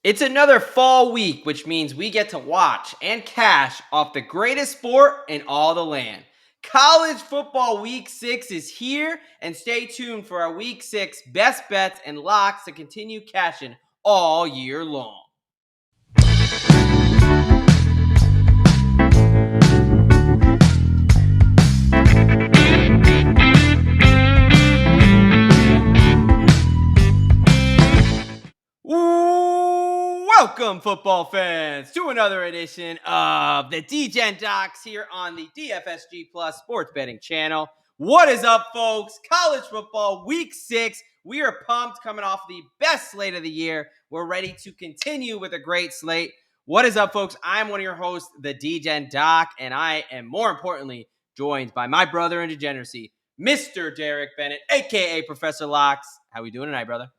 It's another fall week, which means we get to watch and cash off the greatest sport in all the land. College football week 6 is here, and stay tuned for our week 6 best bets and locks to continue cashing all year long. Welcome, football fans, to another edition of the DGen Docs here on the DFSG Plus Sports Betting Channel. What is up, folks? College football week 6. We are pumped coming off the best slate of the year. We're ready to continue with a great slate. What is up, folks? I'm one of your hosts, the DGen Doc, and I am, more importantly, joined by my brother in degeneracy, Mr. Derek Bennett, a.k.a. Professor Locks. How we doing tonight, brother?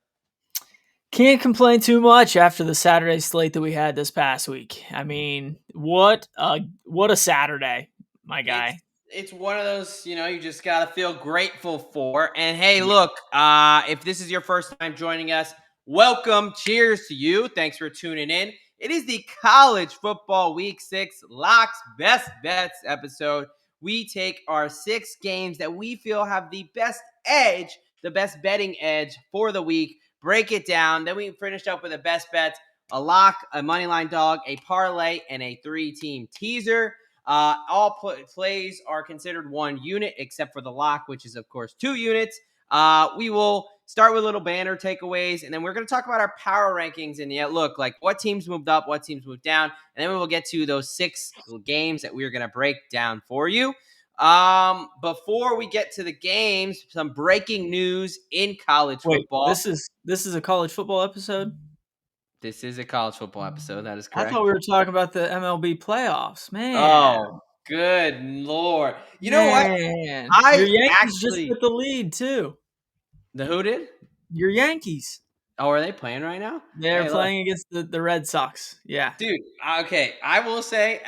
Can't complain too much after the Saturday slate that we had this past week. I mean, what a Saturday, my guy. It's one of those, you just got to feel grateful for. And hey, look, if this is your first time joining us, welcome. Cheers to you. Thanks for tuning in. It is the College Football Week 6 Locks Best Bets episode. We take our 6 games that we feel have the best edge, the best betting edge for the week, break it down. Then we finish up with the best bets, a lock, a moneyline dog, a parlay, and a 3-team teaser. All plays are considered one unit, except for the lock, which is, of course, 2 units. We will start with little banner takeaways, and then we're going to talk about our power rankings. And look, like what teams moved up, what teams moved down, and then we will get to those 6 games that we're going to break down for you. Before we get to the games, some breaking news in college football. This is a college football episode? This is a college football episode. That is correct. I thought we were talking about the MLB playoffs, man. Oh, good Lord. You know what? Your Yankees just hit the lead, too. The who did? Your Yankees. Oh, are they playing right now? They're playing against the Red Sox. Yeah. Dude, okay. I will say,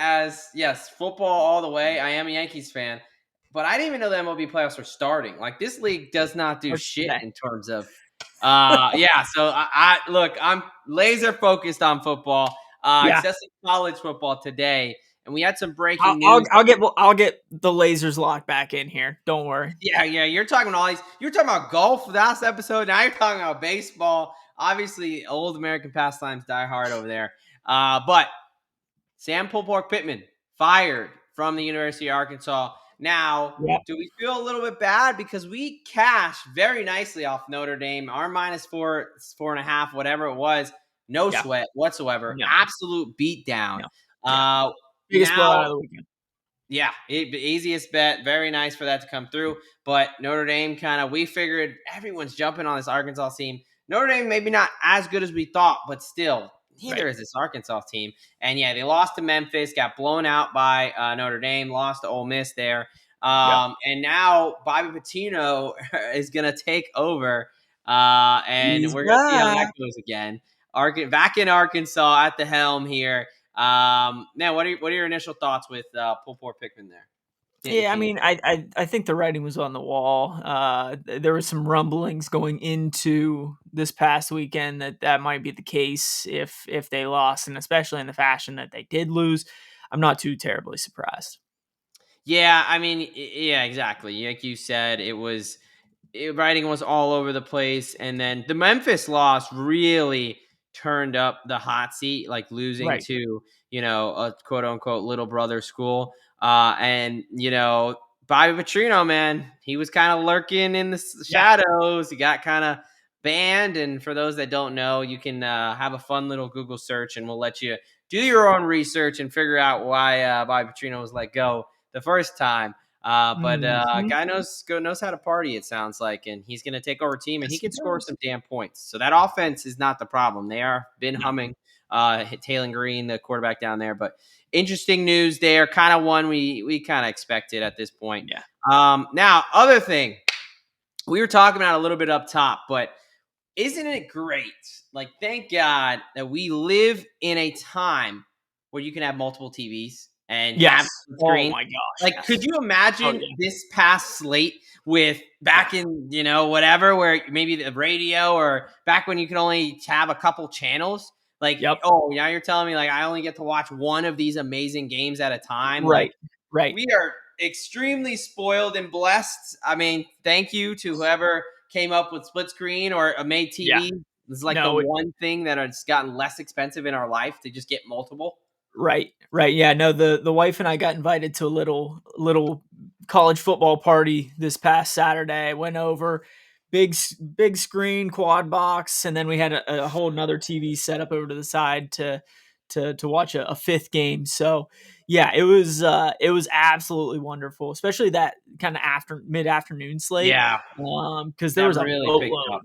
football all the way. I am a Yankees fan. But I didn't even know the MLB playoffs were starting. Like, this league does not do shit in terms of so look, I'm laser focused on football, especially college football today. And we had some breaking news. I'll get the lasers locked back in here. Don't worry. Yeah. You're talking all these. You're talking about golf last episode. Now you're talking about baseball. Obviously, old American pastimes die hard over there. But Sam Pittman fired from the University of Arkansas. Now, Do we feel a little bit bad because we cashed very nicely off Notre Dame? Our -4, 4.5, whatever it was, no sweat whatsoever. No. Absolute beatdown. No. Biggest blowout of the weekend. Yeah, easiest bet. Very nice for that to come through. But Notre Dame we figured everyone's jumping on this Arkansas team. Notre Dame maybe not as good as we thought, but still, neither is this Arkansas team. And they lost to Memphis, got blown out by Notre Dame, lost to Ole Miss there. And now Bobby Petrino is going to take over. And we're going to see how that goes again. Back in Arkansas at the helm here. Now, what are your initial thoughts with Pittman there? Yeah, I mean, I think the writing was on the wall. There were some rumblings going into this past weekend that might be the case if they lost, and especially in the fashion that they did lose. I'm not too terribly surprised. Yeah, I mean, yeah, exactly. Like you said, writing was all over the place, and then the Memphis loss really turned up the hot seat, like losing to a quote unquote little brother school. And Bobby Petrino, man, he was kind of lurking in the shadows. He got kind of banned. And for those that don't know, you can have a fun little Google search, and we'll let you do your own research and figure out why Bobby Petrino was let go the first time. Guy knows how to party, it sounds like, and he's going to take over team, and he can score some damn points. So that offense is not the problem. They are been humming. Taylor Green, the quarterback down there, but interesting news there. Kind of one we kind of expected at this point. Yeah. Now, other thing we were talking about a little bit up top, but isn't it great? Like, thank God that we live in a time where you can have multiple TVs. And have screen. Oh my gosh! Like, could you imagine this past slate with back in whatever, where maybe the radio, or back when you could only have a couple channels? Like, Yep. oh, now you're telling me like I only get to watch one of these amazing games at a time. Like, Right. Right. we are extremely spoiled and blessed. I mean, thank you to whoever came up with split screen or made Yeah. TV. This is like the No. one thing that has gotten less expensive in our life to just get multiple. Right, right. Yeah, no, the wife and I got invited to a little college football party this past Saturday. Went over, big screen, quad box, and then we had a whole another TV set up over to the side to watch a fifth game. So yeah, it was absolutely wonderful, especially that kind of mid afternoon slate. Yeah, Because that really picked up.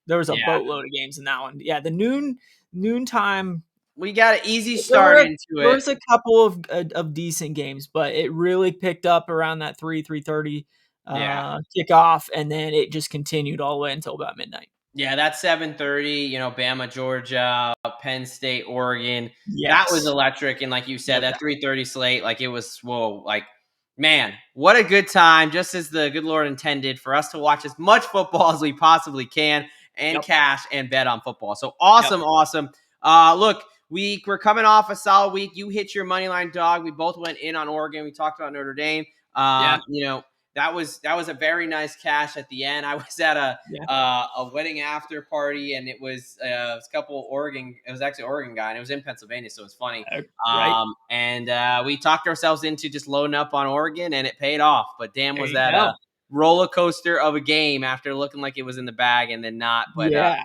there was a Yeah, boatload of games in that one. Yeah, the noontime we got an easy there start were into it. a couple of decent games, but it really picked up around that 3:30 Yeah. kickoff, and then it just continued all the way until about midnight. Yeah, that 7:30, Bama, Georgia, Penn State, Oregon, that was Yes, electric. And like you said, no that doubt. 3:30 slate, like it was whoa, like man, what a good time, just as the good Lord intended for us to watch as much football as we possibly can and Yep, cash and bet on football. So yep, awesome, awesome. Look, we're coming off a solid week. You hit your money line dog. We both went in on Oregon. We talked about Notre Dame. yeah, That was a very nice cash at the end. I was at yeah, a wedding after party, and it was a couple Oregon. It was actually an Oregon guy, and it was in Pennsylvania, so it's funny. right. And we talked ourselves into just loading up on Oregon, and it paid off. But damn, There was you that go. a roller coaster of a game after looking like it was in the bag and then not. But Yeah,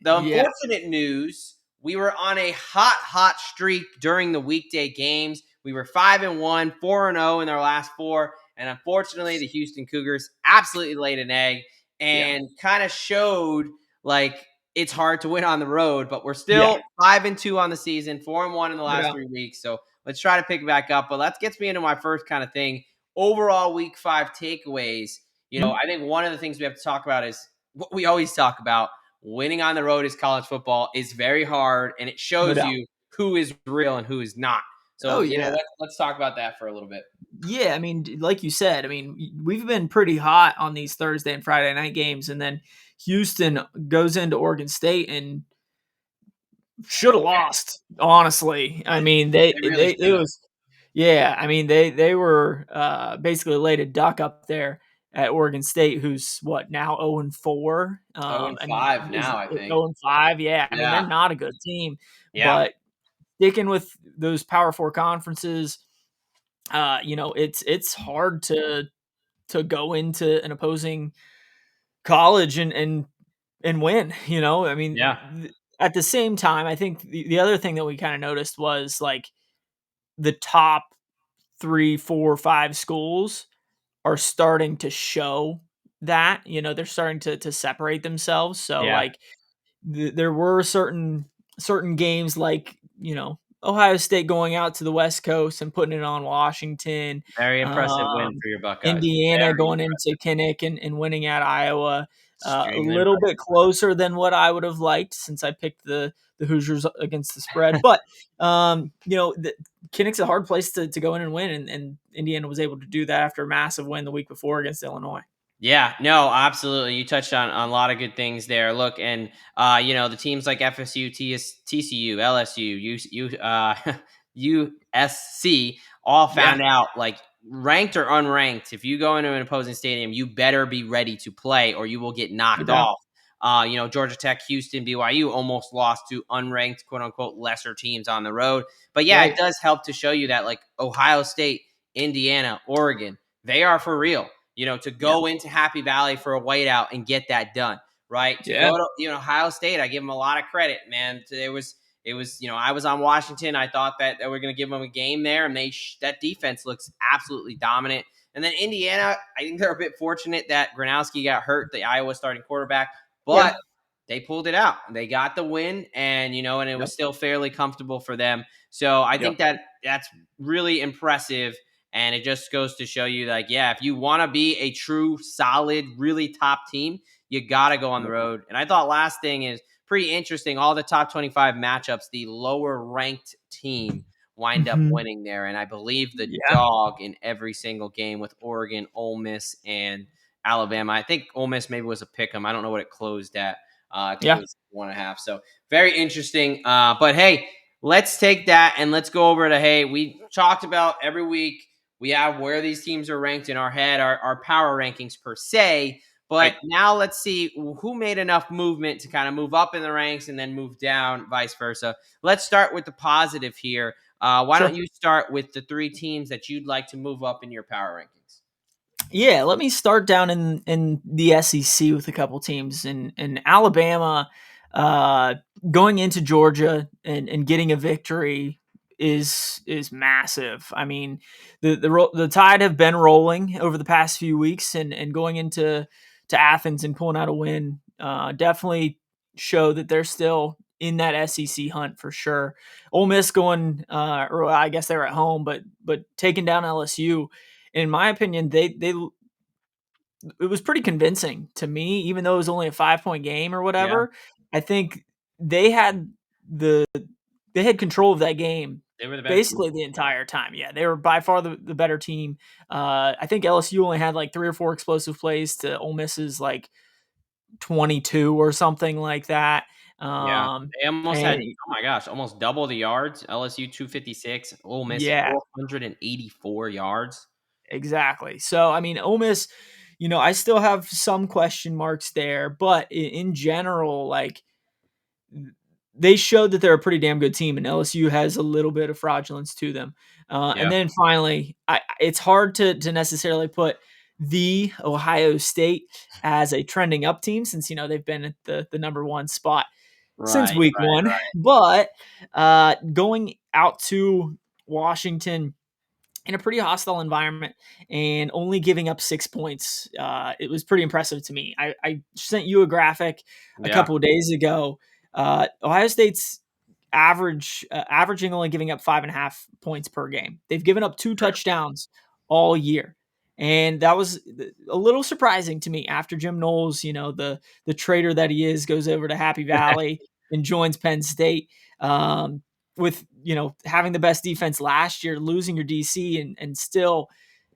the yeah, unfortunate news, we were on a hot streak during the weekday games. We were 5-1, 4-0 in our last four. And unfortunately, the Houston Cougars absolutely laid an egg yeah, and kind of showed like it's hard to win on the road, but we're yeah, still 5-2 on the season, 4-1 in the no last doubt. 3 weeks. So let's try to pick it back up. But that gets me into my first kind of thing. Overall, week 5 takeaways. Mhm. I think one of the things we have to talk about is what we always talk about. Winning on the road is college football is very hard, and it No shows doubt. you who is real and who is not. Oh, So, yeah. let's talk about that for a little bit. Yeah, I mean, like you said, I mean, we've been pretty hot on these Thursday and Friday night games, and then Houston goes into Oregon State and should have lost, honestly. I mean, They really it should have. was yeah, I mean, they were, basically laid a duck up there at Oregon State, who's what, now 0-4? Oh, and I mean, 5 is now, I it think. 0-5? Yeah, I mean, they're Yeah. not a good team, Yeah. but sticking with those Power 4 conferences, it's hard to go into an opposing college and win, you know? I mean, Yeah. at the same time, I think the other thing that we kinda noticed was, like, the top 3, 4, 5 schools are starting to show that, they're starting to separate themselves, so, Yeah. like, there were certain games like, Ohio State going out to the West Coast and putting it on Washington, Very impressive win um, for your Buckeyes. Indiana Very going into impressive. Kinnick and winning at Iowa, a Extremely little bit impressive. closer than what I would have liked since I picked the Hoosiers against the spread, but, Kinnick's a hard place to go in and win, and Indiana was able to do that after a massive win the week before against Illinois. Yeah, no, absolutely. You touched on a lot of good things there. Look, and the teams like FSU, TCU, LSU, USC all Yeah, found out like ranked or unranked. If you go into an opposing stadium, you better be ready to play, or you will get no knocked doubt. off. Georgia Tech, Houston, BYU almost lost to unranked, quote unquote, lesser teams on the road. But yeah, it Right. does help to show you that like Ohio State, Indiana, Oregon, they are for real. To Yeah. go into Happy Valley for a whiteout and get that done, right? To Yeah. go to Ohio State, I give them a lot of credit, man. It was I was on Washington. I thought that they were going to give them a game there, and that defense looks absolutely dominant. And then Indiana, I think they're a bit fortunate that Gronowski got hurt, the Iowa starting quarterback, Yeah. but they pulled it out. They got the win, and and it Yep. was still fairly comfortable for them. So I Yep. think that's really impressive. And it just goes to show you, like, yeah, if you want to be a true, solid, really top team, you got to go on the Yep. road. And I thought last thing is pretty interesting. All the top 25 matchups, the lower ranked team wind up Mhm. winning there. And I believe the Yeah. dog in every single game with Oregon, Ole Miss, and Alabama. I think Ole Miss maybe was a pick 'em. I don't know what it closed at. I think it Yeah, was 1.5. So very interesting. But hey, let's take that and let's go over to, hey, we talked about every week. We have where these teams are ranked in our head, our power rankings per se. But right. now let's see who made enough movement to kind of move up in the ranks and then move down, vice versa. Let's start with the positive here. Why don't Sure. you start with the 3 teams that you'd like to move up in your power rankings? Yeah, let me start down in the SEC with a couple teams in Alabama. Uh, Going into Georgia and getting a victory is massive. I mean, the Tide have been rolling over the past few weeks, and going to Athens and pulling out a win definitely show that they're still in that SEC hunt for sure. Ole Miss going, or I guess they're at home, but taking down LSU. In my opinion, they it was pretty convincing to me, even though it was only a 5-point game or Yeah, whatever. I think they had the they had control of that game they were the better team. basically the entire time. Yeah, they were by far the better team. I think LSU only had like 3 or 4 explosive plays to Ole Miss's like 22 or something like that. Yeah, they almost And had, oh my gosh, almost double the yards. LSU 256, Ole Miss yeah, 484 yards. exactly. So I mean, Ole Miss, I still have some question marks there, but in general, like they showed that they're a pretty damn good team, and LSU has a little bit of fraudulence to them. And Yeah, then finally, it's hard to necessarily put the Ohio State as a trending up team since they've been at the number one spot since right, week right, one. right. But going out to Washington in a pretty hostile environment and only giving up 6 points. It was pretty impressive to me. I sent you a graphic a Yeah, couple of days ago. Ohio State's averaging only giving up 5.5 points per game. They've given up 2 touchdowns all year. And that was a little surprising to me after Jim Knowles, the traitor that he is, goes over to Happy Valley and joins Penn State. With having the best defense last year, losing your DC and still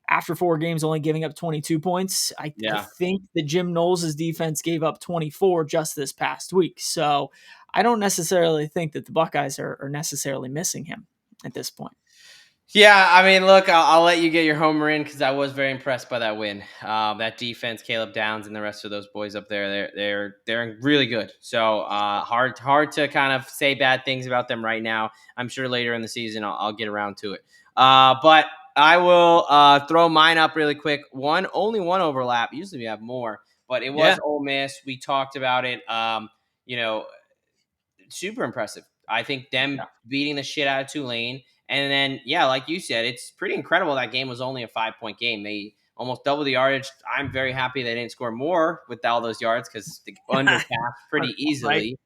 after 4 games only giving up 22 points. I yeah. think that Jim Knowles' defense gave up 24 just this past week. So I don't necessarily think that the Buckeyes are necessarily missing him at this point. Yeah, I mean, look, I'll let you get your homer in because I was very impressed by that win. That defense, Caleb Downs, and the rest of those boys up there, they're really good. So hard to kind of say bad things about them right now. I'm sure later in the season I'll get around to it. But I will throw mine up really quick. Only one overlap. Usually we have more, but it was Yeah. Ole Miss. We talked about it. You know, super impressive. I think them Yeah. beating the shit out of Tulane. And then, yeah, like you said, it's pretty incredible that game was only a 5-point game. They almost double the yardage. I'm very happy they didn't score more with all those yards because the under passed pretty Right. easily.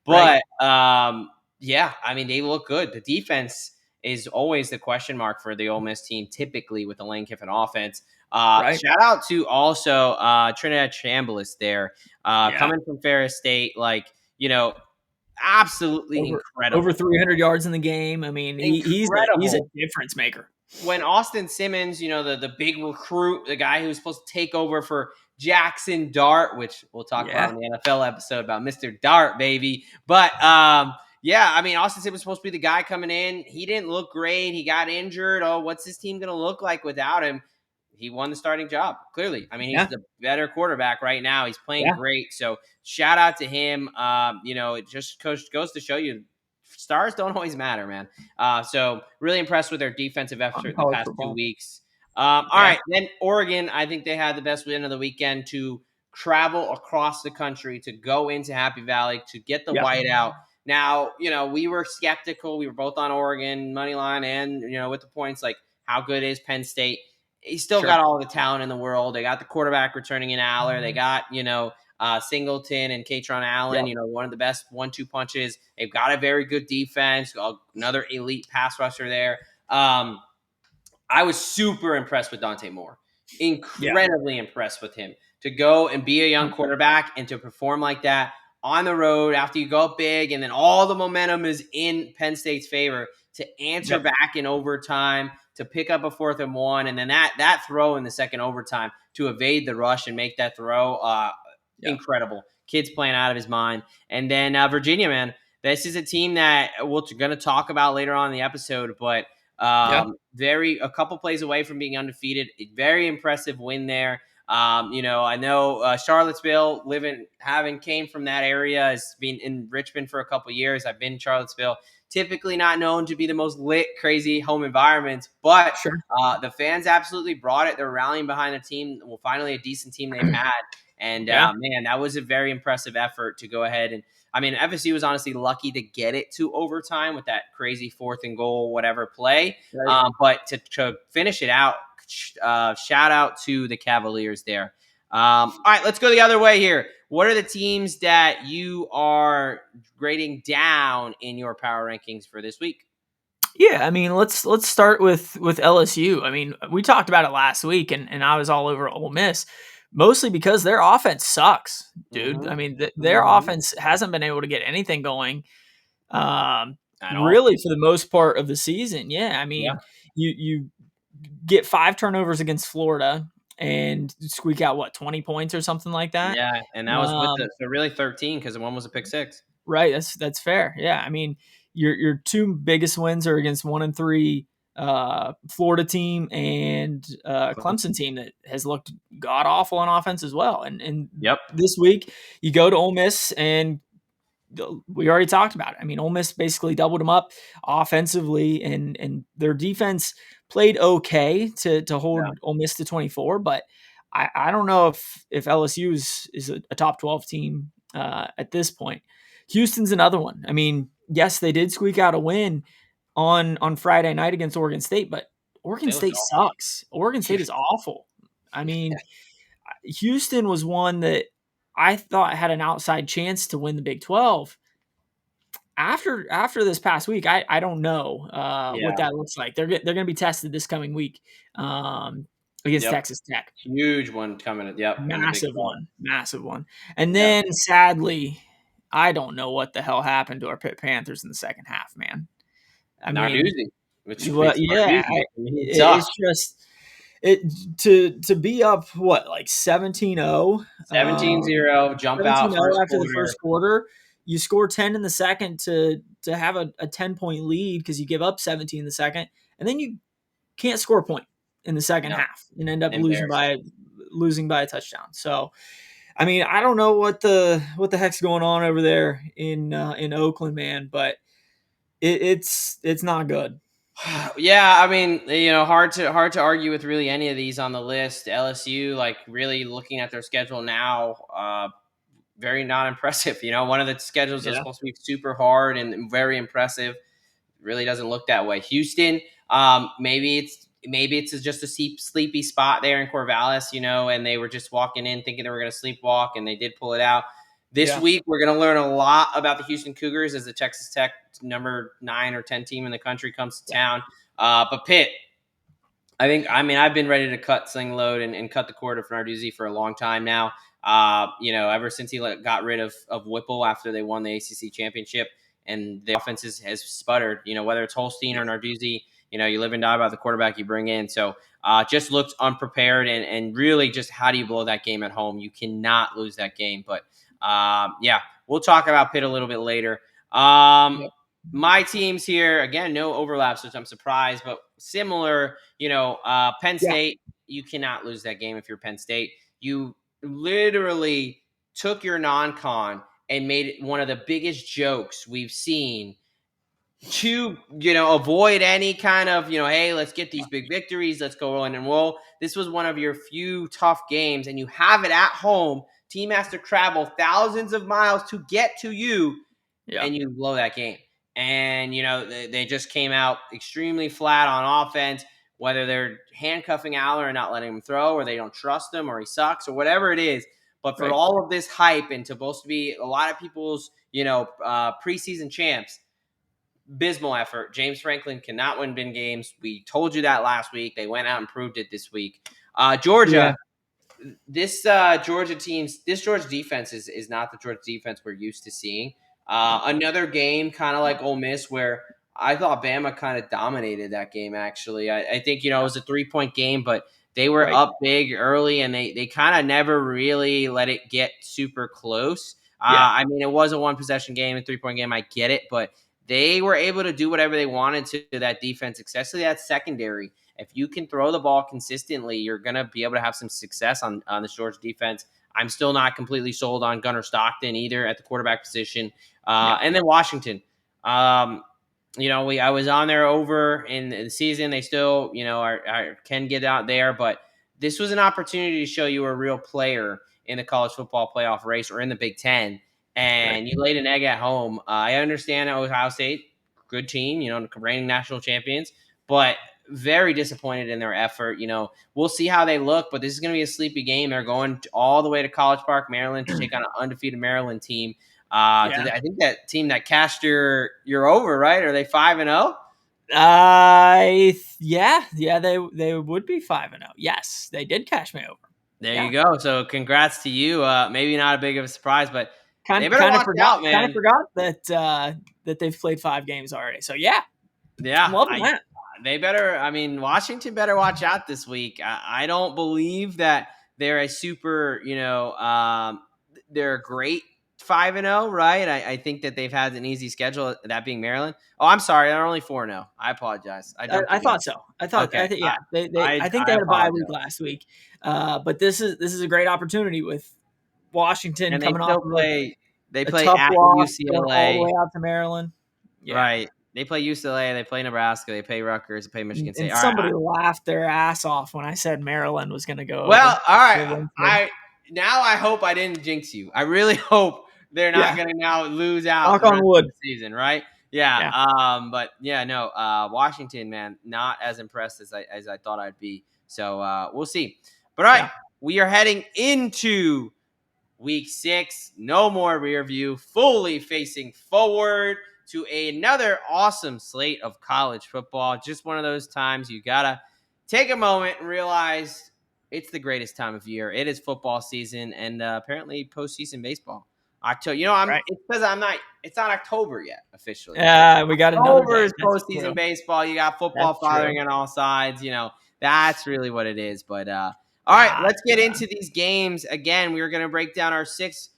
Right. But yeah, I mean, they look good. The defense is always the question mark for the Ole Miss team, typically with the Lane Kiffin offense. Right. Shout out to also Trinidad Chambliss there, Yeah. coming from Ferris State. Like, you know, absolutely Over incredible. 300 yards in the game. I mean, he's a Incredible. difference maker. When Austin Simmons, the big recruit, the guy who was supposed to take over for Jackson Dart, which we'll talk about Yeah. in the NFL episode about Mr. Dart, baby. But yeah, I mean, Austin Simmons was supposed to be the guy coming in. He didn't look great. He got injured. Oh, what's his team going to look like without him? He won the starting job, clearly. I mean, he's Yeah. the better quarterback right now. He's playing Yeah. great. So shout out to him. It just goes to show you stars don't always matter, man. So really impressed with their defensive On effort in the college past 2 football. weeks. All Yeah. right, then Oregon. I think they had the best win of the weekend to travel across the country to go into Happy Valley to get the Yeah. whiteout. Now, we were skeptical. We were both on Oregon money line, and with the points like how good is Penn State? He still Sure. got all the talent in the world. They got the quarterback returning in Aller. They got Singleton and Katron Allen, Yep. one of the best 1-2 punches. They've got a very good defense, another elite pass rusher there. I was super impressed with Dante Moore. Yeah. Incredibly impressed with him to go and be a young 100%. quarterback and to perform like that on the road after you go up big and then all the momentum is in Penn State's favor to answer Yep. back in overtime, to pick up a 4th and 1, and then that throw in the second overtime to evade the rush and make that throw. Yeah. Incredible. Kid's playing out of his mind. And then Virginia, man, this is a team that we're going to talk about later on in the episode, but Yeah, a couple plays away from being undefeated. A very impressive win there. I know Charlottesville, having came from that area, has been in Richmond for a couple years. I've been in Charlottesville. Typically not known to be the most lit, crazy home environments, but sure. the fans absolutely brought it. They're rallying behind the team. Well, finally, a decent team they've had. And Yeah, man, that was a very impressive effort to go ahead and. I mean, FSU was honestly lucky to get it to overtime with that crazy 4th and goal, whatever play. right. But to finish it out, shout out to the Cavaliers there. All right, let's go the other way here. What are the teams that you are grading down in your power rankings for this week? Yeah, I mean, let's start with LSU. I mean, we talked about it last week, and I was all over Ole Miss, mostly because their offense sucks, dude. I Mm-hmm. mean, their Mm-hmm. offense hasn't been able to get anything going, At all. really for the most part of the season. Yeah, I Yeah. mean, you get 5 turnovers against Florida and squeak out what 20 points or something like that. Yeah. And that was with Um, so really 13 because one was a pick six. Right, that's fair. Yeah, I mean, your two biggest wins are against 1-3 Florida team and Clemson team that has looked god awful on offense as well. And Yep. this week you go to Ole Miss and we already talked about it. I mean, Ole Miss basically doubled them up offensively, and their defense played okay to Yeah. hold Ole Miss to 24. But I don't know if LSU is a top 12 team at this point. Houston's another one. I mean, yes, they did squeak out a win on Friday night against Oregon State, but Oregon They looked State awful. sucks. Oregon State is awful. I mean, Houston was one that I thought had an outside chance to win the Big 12. After this past week, I don't know what Yeah. that looks like. They're going to be tested this coming week against Yep. Texas Tech. Huge one coming. Yep. In the Big Massive 12. one, massive one. And Yeah. then sadly, I don't know what the hell happened to our Pitt Panthers in the second half, man. I mean, Narduzzi, which well, it's yeah, Narduzzi. I mean, he it's sucks. just it to be up what like 17-0, 17-0, jump out 17-0 first after the quarter. first quarter. You score 10 in the second to have a 10-point lead because you give up 17 in the second, and then you can't score a point in the second Yep. half and end up Embarrassing. losing by a touchdown. So, I mean, I don't know what the heck's going on over there in Oakland, man, but it's not good. Yeah, I mean, hard to argue with really any of these on the list. LSU, like really looking at their schedule now, very not impressive. One of the schedules is Yeah, supposed to be super hard and very impressive. Really doesn't look that way. Houston, maybe it's just a sleepy spot there in Corvallis, and they were just walking in thinking they were going to sleepwalk, and they did pull it out. This yeah, week, we're going to learn a lot about the Houston Cougars as the Texas Tech number 9 or 10 team in the country comes to yeah, town. But Pitt, I've been ready to cut sling load and cut the cord of Narduzzi for a long time now. Ever since he got rid of Whipple after they won the ACC championship, and the offense has sputtered. Whether it's Holstein or Narduzzi, you live and die by the quarterback you bring in. So just looked unprepared, and really just how do you blow that game at home? You cannot lose that game. But yeah, we'll talk about Pitt a little bit later. yeah, My teams here again, no overlaps, which I'm surprised, but similar. Penn yeah, State, you cannot lose that game if you're Penn State. You literally took your non-con and made it one of the biggest jokes we've seen to avoid any kind of hey, let's get these big victories, let's go in and roll. This was one of your few tough games, and you have it at home. Team has to travel thousands of miles to get to you, yeah. and you blow that game. And they just came out extremely flat on offense. Whether they're handcuffing Aller and not letting him throw, or they don't trust him, or he sucks, or whatever it is. But for Right. all of this hype and supposed to be a lot of people's preseason champs, abysmal effort. James Franklin cannot win big games. We told you that last week. They went out and proved it this week. Yeah, Georgia, this Georgia defense is not the Georgia defense we're used to seeing. Another game, kind of like Ole Miss, where I thought Bama kind of dominated that game. Actually, I think it was a 3-point game, but They were Right. up big early, and they kind of never really let it get super close. Yeah. I mean, it was a one possession game, a 3-point game. I get it, but they were able to do whatever they wanted to that defense, especially that secondary. If you can throw the ball consistently, you're going to be able to have some success on the Georgia defense. I'm still not completely sold on Gunnar Stockton either at the quarterback position. Yeah. And then Washington. I was on there over in the season. They still, can get out there, but this was an opportunity to show you a real player in the college football playoff race or in the Big Ten, Right. and you laid an egg at home. I understand Ohio State, good team, reigning national champions, but very disappointed in their effort. We'll see how they look, but this is going to be a sleepy game. They're going all the way to College Park, Maryland, to take on an undefeated Maryland team. Yeah. I think that team that cashed your over, right? Are they 5-0? Yeah, they would be 5-0. Yes, they did cash me over. There Yeah. you go. So congrats to you. Maybe not a big of a surprise, but they Kind better kind of watch forgot out, kind of man. forgot that they've played 5 games already. So yeah, I'm Yeah, loving that. they better. I mean, Washington better watch out this week. I don't believe that they're a super. They're a great 5-0, right? I think that they've had an easy schedule. That being Maryland. Oh, I'm sorry, they're only 4-0. I apologize. I jumped the I gun. thought so. Okay, Yeah. I think they I had a bye week apologize. last week, but this is a great opportunity with Washington And they coming off still of play. They a play tough at loss, going all the UCLA. way out to Maryland. Yeah, Right. They play UCLA, they play Nebraska, they play Rutgers, they play Michigan State. and All right. somebody laughed their ass off when I said Maryland was going to go over. Well, all right. They went for- I now I hope I didn't jinx you. I really hope they're not Yeah, going to now lose out knock the on rest of wood. the season, right? Yeah. Yeah, But yeah, no. Washington, man, not as impressed as I thought I'd be. So we'll see. But all right, yeah, we are heading into Week 6, no more rear view, fully facing forward to another awesome slate of college football. Just one of those times you got to take a moment and realize it's the greatest time of year. It is football season and apparently postseason baseball. October, right. it's because it's not October yet officially. We got another October day. is That's postseason true. baseball. You got football That's true. firing on all sides. That's really what it is. But all right, God, let's get yeah, into these games. Again, we are going to break down our 6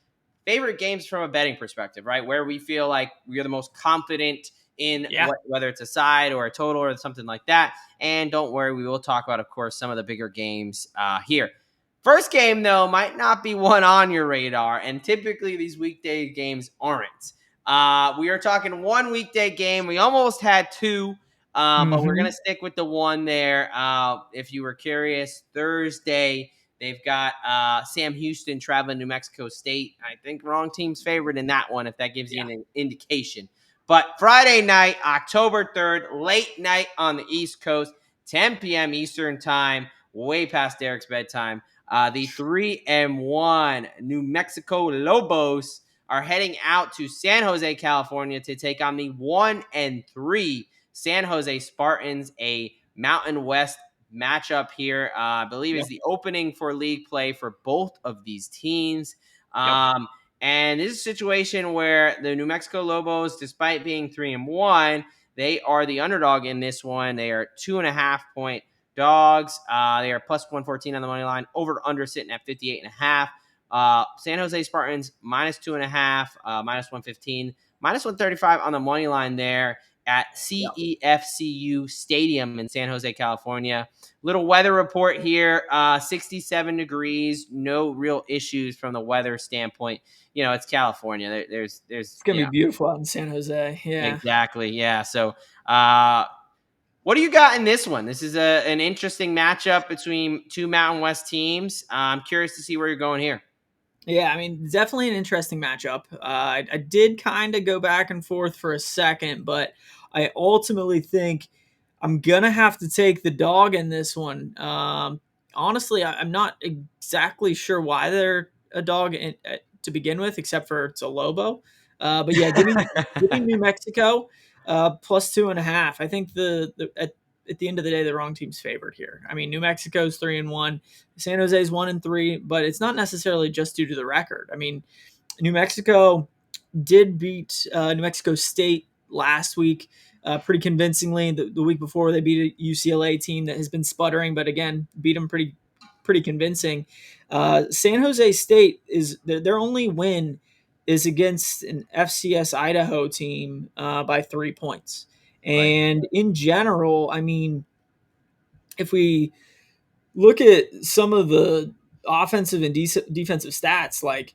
favorite games from a betting perspective, right? Where we feel like we are the most confident in yeah, whether it's a side or a total or something like that. And don't worry, we will talk about, of course, some of the bigger games here. First game, though, might not be one on your radar, and typically these weekday games aren't. We are talking one weekday game. We almost had 2. But we're going hmm to stick with the one there. If you were curious, Thursday, they've got Sam Houston traveling to New Mexico State. I think wrong team's favored in that one, if that gives you yeah, an indication. But Friday night, October 3rd, late night on the East Coast, 10 p.m. Eastern time, way past Derek's bedtime. The 3-1 New Mexico Lobos are heading out to San Jose, California to take on the 1-3 San Jose Spartans, a Mountain West matchup here. I believe is yep, the opening for league play for both of these teams. yep, And this is a situation where the New Mexico Lobos, despite being 3-1, they are the underdog in this one. They are 2.5-point dogs. They are plus 114 on the money line. Over under sitting at 58.5. San Jose Spartans minus 2.5, minus 115, minus 135 on the money line there at yep. CEFCU Stadium in San Jose, California. Little weather report here, 67 degrees, no real issues from the weather standpoint. It's California. There's It's gonna be beautiful out in San Jose. Yeah. exactly, yeah. So, what do you got in this one? This is an interesting matchup between 2 Mountain West teams. I'm curious to see where you're going here. Yeah, I mean, definitely an interesting matchup. I did kind of go back and forth for a second, but I ultimately think I'm gonna have to take the dog in this one. Honestly, I'm not exactly sure why they're a dog to begin with, except for it's a Lobo. But yeah, giving New Mexico plus 2.5. I think at the end of the day, the wrong team's favored here. I mean, New Mexico's 3-1. San Jose's 1-3, but it's not necessarily just due to the record. I mean, New Mexico did beat New Mexico State last week pretty convincingly. The week before, they beat a UCLA team that has been sputtering, but again, beat them pretty convincing. San Jose State is their only win is against an FCS Idaho team by 3 points. Right. And in general, I mean, if we look at some of the offensive and defensive stats, like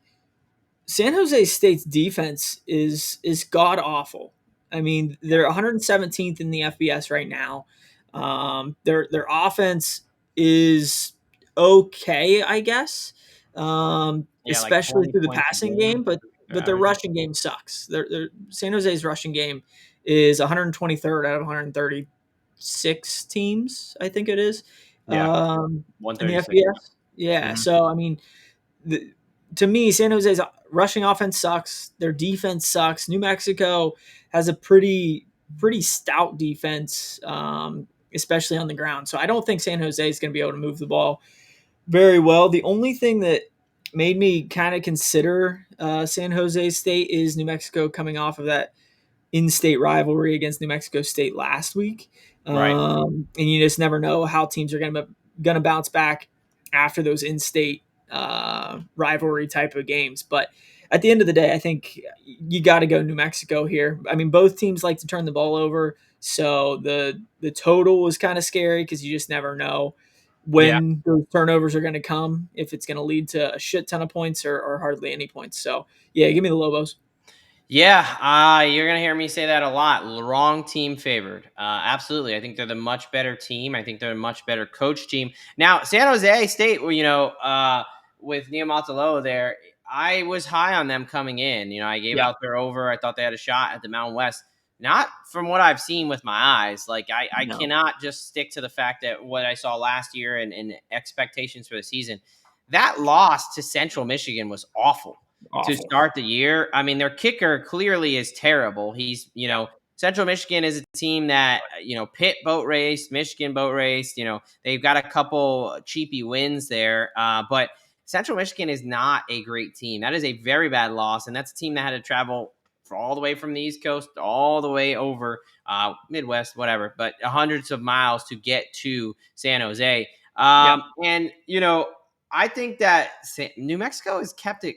San Jose State's defense is god awful. I mean, they're 117th in the FBS right now. Their offense is okay, I guess, Yeah, like especially 20 through the points a passing game game. they're But their averaging. rushing game sucks. Their San Jose's rushing game is 123rd out of 136 teams, I think it is, Yeah, in the 136. FBS. Yeah, Mhm. so I mean, the, to me, San Jose's rushing offense sucks. Their defense sucks. New Mexico has a pretty stout defense, especially on the ground. So I don't think San Jose is going to be able to move the ball very well. The only thing that made me kind of consider San Jose State is New Mexico coming off of that in-state rivalry against New Mexico State last week, Right. and you just never know how teams are going to bounce back after those in-state rivalry type of games. But at the end of the day, I think you got to go New Mexico here. I mean, both teams like to turn the ball over, so the total was kind of scary because you just never know Yeah. when those turnovers are going to come, if it's going to lead to a shit ton of points or hardly any points. So yeah, give me the Lobos. Yeah, you're gonna hear me say that a lot. Wrong team favored. Absolutely, I think they're the much better team. I think they're a much better coach team. Now, San Jose State, well, with Niumatalolo there, I was high on them coming in. I gave Yeah, out their over. I thought they had a shot at the Mountain West. Not from what I've seen with my eyes. Like I no, cannot just stick to the fact that what I saw last year and expectations for the season. That loss to Central Michigan was awful to awful. start the year. I mean, their kicker clearly is terrible. Yeah, Central Michigan is a team that, Pitt boat race, Michigan boat race. They've got a couple cheapy wins there. But Central Michigan is not a great team. That is a very bad loss. And that's a team that had to travel for all the way from the East Coast, all the way over Midwest, whatever, but hundreds of miles to get to San Jose. yeah, And, I think that New Mexico has kept it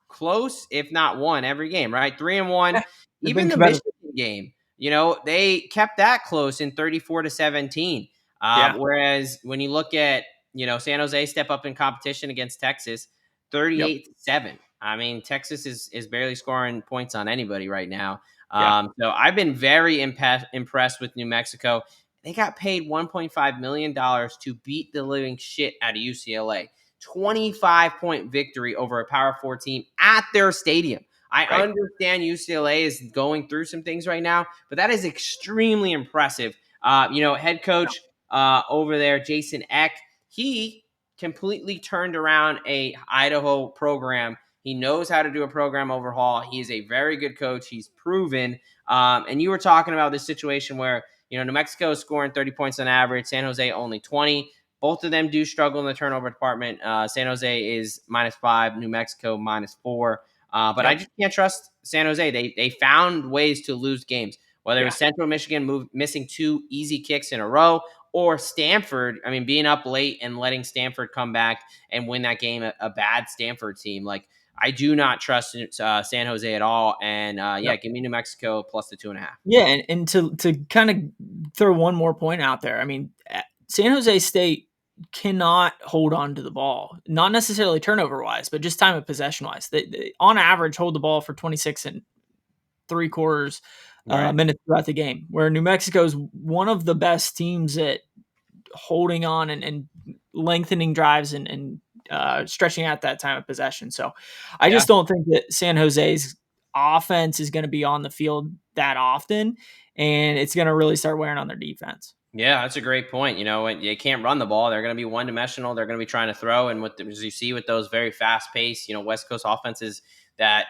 close, if not won every game, right? 3-1. they've been Even the competitive. Michigan game, they kept that close in 34-17. Yeah, Whereas when you look at, San Jose step up in competition against Texas, yep, 38-7. I mean, Texas is barely scoring points on anybody right now. yeah, So I've been very impressed with New Mexico. They got paid $1.5 million to beat the living shit out of UCLA. 25-point victory over a Power 4 team at their stadium. I right. understand UCLA is going through some things right now, but that is extremely impressive. Head Yeah, coach over there, Jason Eck, he completely turned around a Idaho program. He knows how to do a program overhaul. He is a very good coach. He's proven. And you were talking about this situation where New Mexico is scoring 30 points on average, San Jose only 20. Both of them do struggle in the turnover department. San Jose is -5, New Mexico -4. But I yep, just can't trust San Jose. They found ways to lose games, whether it was yeah, Central Michigan missing 2 easy kicks in a row, or Stanford. I mean, being up late and letting Stanford come back and win that game, a bad Stanford team. Like, I do not trust San Jose at all. And yeah, yep. give me New Mexico plus the 2.5. Yeah, and to kind of throw one more point out there, I mean, San Jose State cannot hold on to the ball, not necessarily turnover wise, but just time of possession wise. They on average hold the ball for 26 and three quarters Right. minutes throughout the game, where New Mexico is one of the best teams at holding on and lengthening drives and stretching out that time of possession. So I Yeah. just don't think that San Jose's offense is going to be on the field that often, and it's going to really start wearing on their defense. Yeah, that's a great point. When they can't run the ball, they're going to be one dimensional. They're going to be trying to throw, and as you see with those very fast paced, West Coast offenses that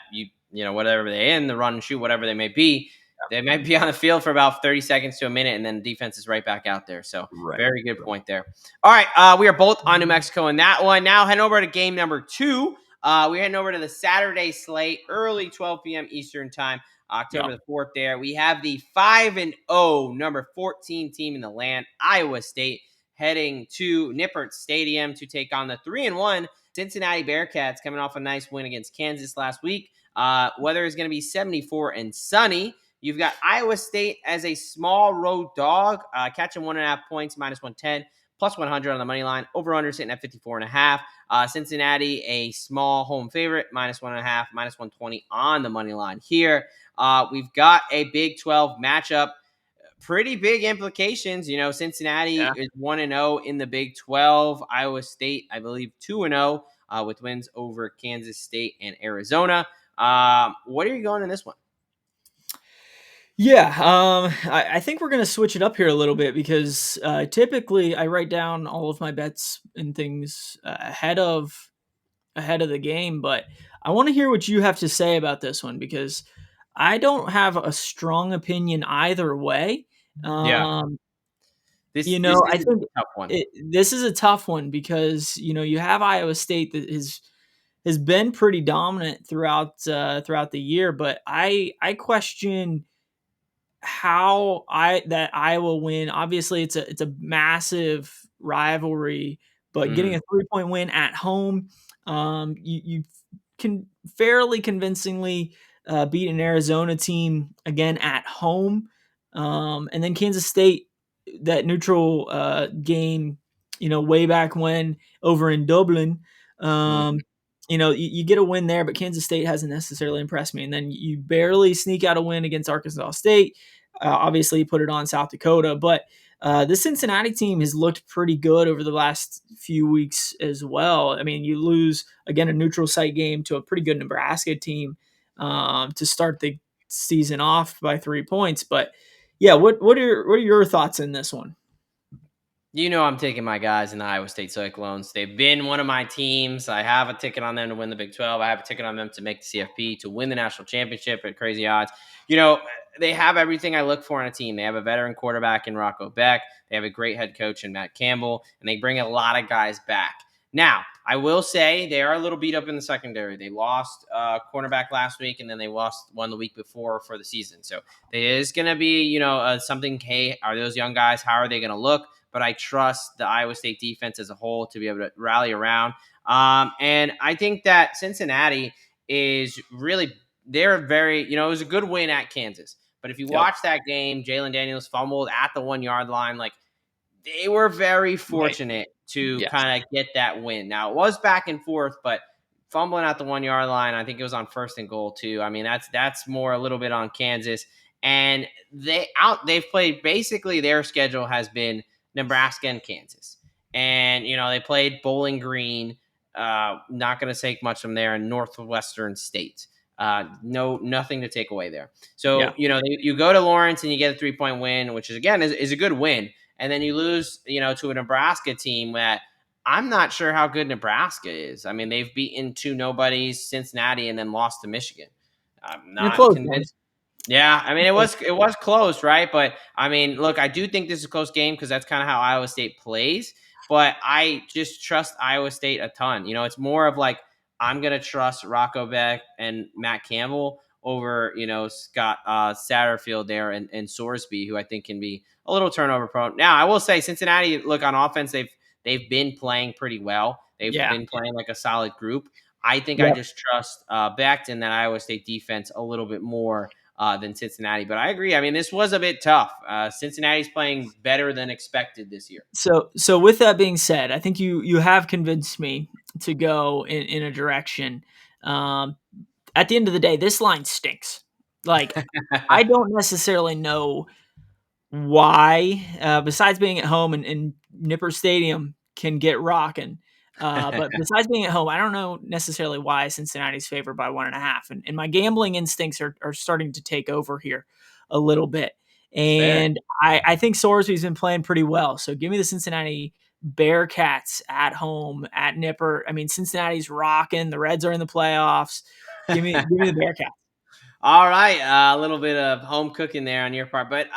whatever they in the run and shoot, whatever they might be on the field for about 30 seconds to a minute, and then defense is right back out there. So Right. very good point there. All right, we are both on New Mexico in that one. Now heading over to game number 2. We're heading over to the Saturday slate, early 12 p.m. Eastern time. October Yeah. the 4th there. We have the 5-0 number 14 team in the land, Iowa State, heading to Nippert Stadium to take on the 3-1 Cincinnati Bearcats, coming off a nice win against Kansas last week. Weather is going to be 74 and sunny. You've got Iowa State as a small road dog, catching 1.5 points, -110, plus 100 on the money line. Over/under sitting at 54.5. Cincinnati, a small home favorite, -1.5, -120 on the money line here. We've got a Big 12 matchup. Pretty big implications. Cincinnati Yeah. is 1-0 in the Big 12. Iowa State, I believe, 2-0 with wins over Kansas State and Arizona. What are you going in this one? Yeah, I think we're gonna switch it up here a little bit because typically I write down all of my bets and things ahead of the game, but I want to hear what you have to say about this one because I don't have a strong opinion either way. Yeah, Um, this I is think a tough one. this is a tough one because you have Iowa State that has been pretty dominant throughout the year, but I question how that Iowa win. Obviously, it's a massive rivalry, but getting Mm, a 3-point win at home, you can fairly convincingly beat an Arizona team again at home, and then Kansas State, that neutral game, way back when over in Dublin. mhm, Um, you get a win there, but Kansas State hasn't necessarily impressed me. And then you barely sneak out a win against Arkansas State. Obviously, you put it on South Dakota, but the Cincinnati team has looked pretty good over the last few weeks as well. I mean, you lose again a neutral site game to a pretty good Nebraska team to start the season off by 3 points. But yeah, what are your thoughts in this one? I'm taking my guys in the Iowa State Cyclones. They've been one of my teams. I have a ticket on them to win the Big 12. I have a ticket on them to make the CFP, to win the national championship at crazy odds. You know, they have everything I look for in a team. They have a veteran quarterback in Rocco Beck. They have a great head coach in Matt Campbell, and they bring a lot of guys back. Now, I will say they are a little beat up in the secondary. They lost cornerback last week, and then they lost one the week before for the season. So there is going to be, something. Hey, are those young guys? How are they going to look? But I trust the Iowa State defense as a whole to be able to rally around. And I think that Cincinnati is really, they're very, it was a good win at Kansas. But if you Yep. watch that game, Jalen Daniels fumbled at the 1 yard line. Like, they were very Right. fortunate to Yes. kind of get that win. Now, it was back and forth, but fumbling at the 1 yard line, I think it was on first and goal too. I mean, that's more a little bit on Kansas. And they've played, basically their schedule has been Nebraska and Kansas. And they played Bowling Green. Not going to take much from there in Northwestern State. No, nothing to take away there. Yeah. So you go to Lawrence and you get a 3-point win, which is again is a good win, and then you lose, to a Nebraska team that I'm not sure how good Nebraska is. I mean, they've beaten two nobodies, Cincinnati, and then lost to Michigan. I'm And a not close one. convinced. Yeah, I mean it was close, right? But I mean, look, I do think this is a close game because that's kind of how Iowa State plays. But I just trust Iowa State a ton. It's more of like I'm gonna trust Rocco Beck and Matt Campbell over Scott Satterfield there and Sorsby, who I think can be a little turnover prone. Now I will say Cincinnati, look on offense, they've been playing pretty well. They've Yeah. been playing like a solid group. I think I Yep. just trust Beck and that Iowa State defense a little bit more than Cincinnati. But I agree. I mean, this was a bit tough. Cincinnati's playing better than expected this year. So with that being said, I think you have convinced me to go in a direction. Um, at the end of the day, this line stinks. Like, I don't necessarily know why, besides being at home and Nipper Stadium can get rocking. But besides being at home, I don't know necessarily why Cincinnati's favored by 1.5. And my gambling instincts are starting to take over here a little bit. It's fair. And I think Sorsby's been playing pretty well. So give me the Cincinnati Bearcats at home at Nipper. I mean, Cincinnati's rocking. The Reds are in the playoffs. Give me the Bearcats. All right, a little bit of home cooking there on your part, but